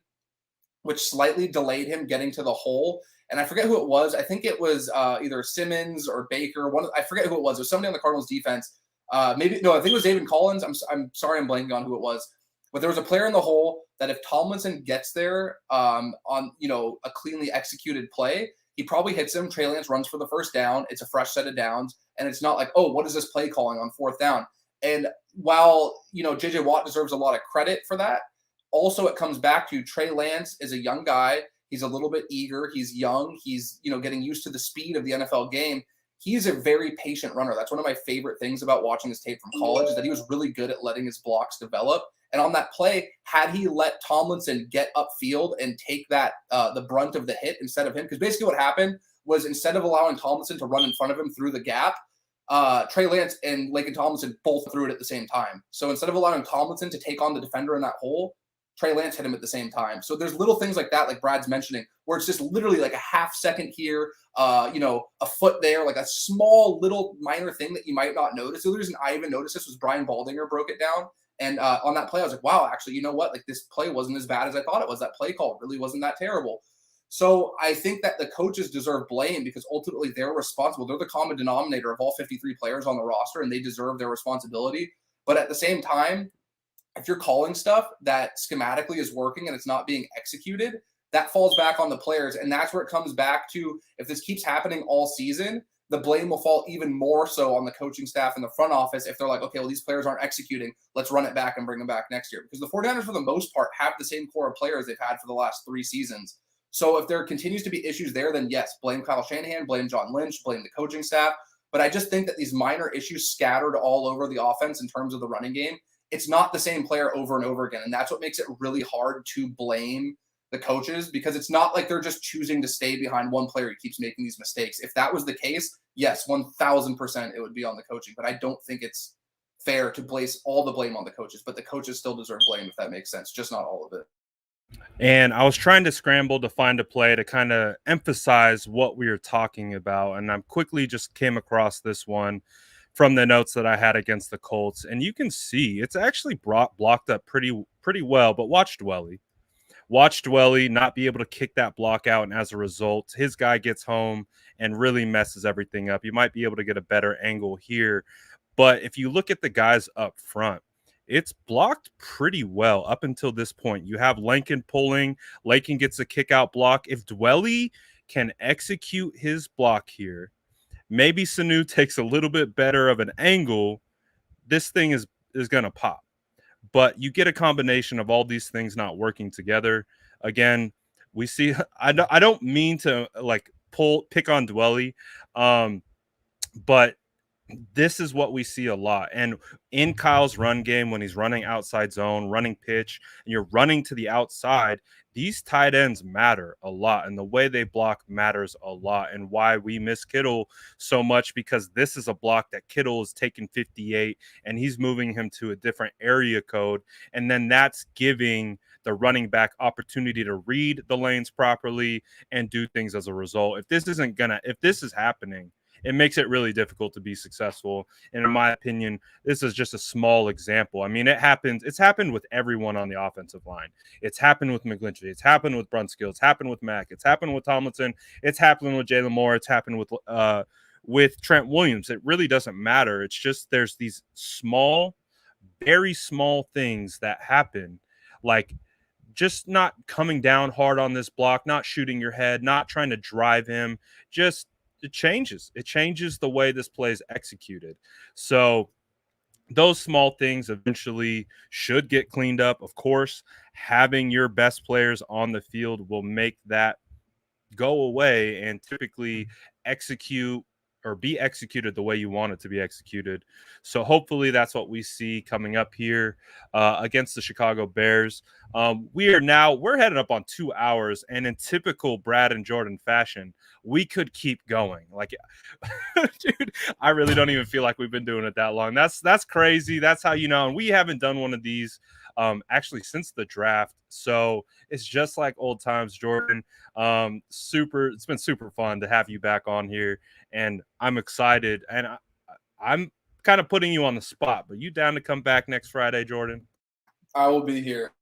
which slightly delayed him getting to the hole. And I forget who it was. I think it was either Simmons or Baker. I forget who it was. It was somebody on the Cardinals defense. I think it was David Collins. I'm sorry, I'm blanking on who it was. But there was a player in the hole that if Tomlinson gets there on a cleanly executed play, he probably hits him. Trey Lance runs for the first down. It's a fresh set of downs. And it's not like, oh, what is this play calling on 4th down? And while, J.J. Watt deserves a lot of credit for that, also it comes back to Trey Lance is a young guy. He's a little bit eager. He's young. He's, getting used to the speed of the NFL game. He's a very patient runner. That's one of my favorite things about watching his tape from college is that he was really good at letting his blocks develop. And on that play, had he let Tomlinson get upfield and take that the brunt of the hit instead of him, because basically what happened was instead of allowing Tomlinson to run in front of him through the gap, Trey Lance and Laken Tomlinson both threw it at the same time. So instead of allowing Tomlinson to take on the defender in that hole, Trey Lance hit him at the same time. So there's little things like that, like Brad's mentioning, where it's just literally like a half second here, a foot there, like a small little minor thing that you might not notice. The only reason I even noticed this was Brian Baldinger broke it down. And on that play, I was like, wow, actually, you know what? Like this play wasn't as bad as I thought it was. That play call really wasn't that terrible. So I think that the coaches deserve blame because ultimately they're responsible. They're the common denominator of all 53 players on the roster, and they deserve their responsibility. But at the same time, if you're calling stuff that schematically is working and it's not being executed, that falls back on the players. And that's where it comes back to, if this keeps happening all season, the blame will fall even more so on the coaching staff and the front office if they're like, okay, well, these players aren't executing. Let's run it back and bring them back next year. Because the 49ers, for the most part, have the same core of players they've had for the last 3 seasons. So if there continues to be issues there, then yes, blame Kyle Shanahan, blame John Lynch, blame the coaching staff. But I just think that these minor issues scattered all over the offense in terms of the running game, it's not the same player over and over again. And that's what makes it really hard to blame the coaches, because it's not like they're just choosing to stay behind one player who keeps making these mistakes. If that was the case, yes, 1000% it would be on the coaching. But I don't think it's fair to place all the blame on the coaches. But the coaches still deserve blame, if that makes sense, just not all of it. And I was trying to scramble to find a play to kind of emphasize what we were talking about. And I quickly just came across this one from the notes that I had against the Colts. And you can see it's actually blocked up pretty well. But watch Dwelly. Watch Dwelly not be able to kick that block out. And as a result, his guy gets home and really messes everything up. You might be able to get a better angle here. But if you look at the guys up front, it's blocked pretty well up until this point. You have Lincoln pulling. Lakin gets a kick out block. If Dwelly can execute his block here, maybe Sanu takes a little bit better of an angle, this thing is going to pop. But you get a combination of all these things not working together. Again, we see I don't mean to like pick on Dwelly, but this is what we see a lot. And in Kyle's run game, when he's running outside zone, running pitch, and you're running to the outside, these tight ends matter a lot. And the way they block matters a lot. And why we miss Kittle so much, because this is a block that Kittle is taking 58 and he's moving him to a different area code. And then that's giving the running back opportunity to read the lanes properly and do things as a result. If this is happening, it makes it really difficult to be successful. And in my opinion, this is just a small example. I mean, it's happened with everyone on the offensive line. It's happened with McGlinchey. It's happened with Brunskill. It's happened with Mack. It's happened with Tomlinson. It's happened with Jalen Moore. It's happened with Trent Williams. It really doesn't matter. It's just there's these small, very small things that happen, like just not coming down hard on this block, not shooting your head, not trying to drive him, just it changes the way this play is executed. So those small things eventually should get cleaned up. Of course, having your best players on the field will make that go away and typically execute or be executed the way you want it to be executed. So hopefully that's what we see coming up here against the Chicago Bears. We're headed up on 2 hours, and in typical Brad and Jordan fashion, we could keep going. Like, dude, I really don't even feel like we've been doing it that long. That's crazy. That's how you know. And we haven't done one of these actually since the draft. So it's just like old times, Jordan. It's been super fun to have you back on here, and I'm excited. And I'm kind of putting you on the spot, but you down to come back next Friday, Jordan? I will be here.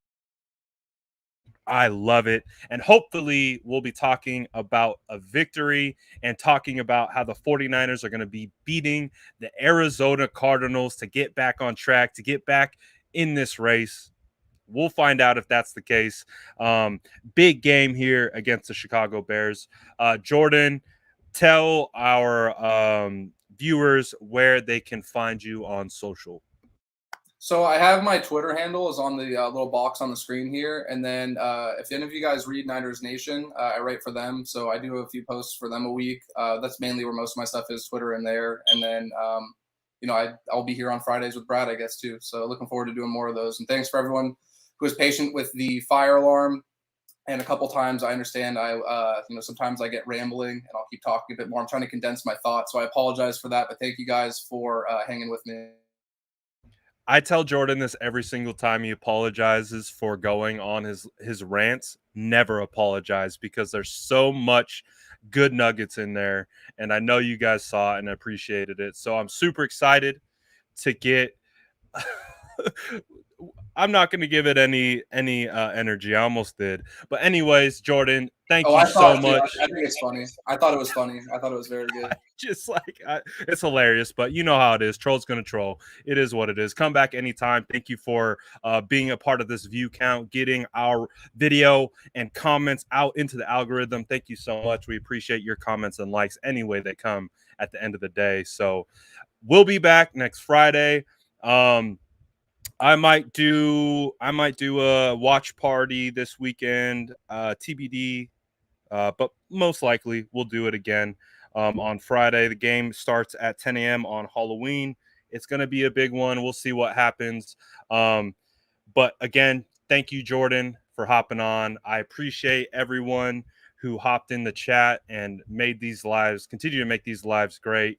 I love it. And hopefully we'll be talking about a victory and talking about how the 49ers are going to be beating the Arizona Cardinals to get back on track, to get back in this race. We'll find out if that's the case. Big game here against the Chicago Bears. Jordan, tell our viewers where they can find you on social. So I have my Twitter handle is on the little box on the screen here. And then if any of you guys read Niners Nation, I write for them. So I do a few posts for them a week. That's mainly where most of my stuff is, Twitter and there. And then, I'll be here on Fridays with Brad, I guess, too. So looking forward to doing more of those. And thanks for everyone who was patient with the fire alarm. And a couple times I understand sometimes I get rambling and I'll keep talking a bit more. I'm trying to condense my thoughts. So I apologize for that. But thank you guys for hanging with me. I tell Jordan this every single time he apologizes for going on his rants. Never apologize, because there's so much good nuggets in there, and I know you guys saw it and appreciated it. So I'm super excited to get. I'm not going to give it any energy. I almost did, but anyways, Jordan, Thank Oh, you I saw so it too. much. I think it's funny. I thought it was funny. I thought it was very good. Just like it's hilarious, but you know how it is. Troll's gonna troll. It is what it is. Come back anytime. Thank you for being a part of this view count, getting our video and comments out into the algorithm. Thank you so much. We appreciate your comments and likes any way they come at the end of the day. So we'll be back next Friday. I might do a watch party this weekend, TBD, but most likely we'll do it again on Friday. The game starts at 10 a.m. on Halloween. It's going to be a big one. We'll see what happens. But again, thank you, Jordan, for hopping on. I appreciate everyone who hopped in the chat and made these lives, continue to make these lives great.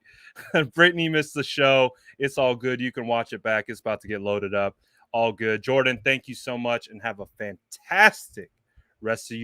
Brittany missed the show. It's all good. You can watch it back. It's about to get loaded up. All good. Jordan, thank you so much and have a fantastic rest of your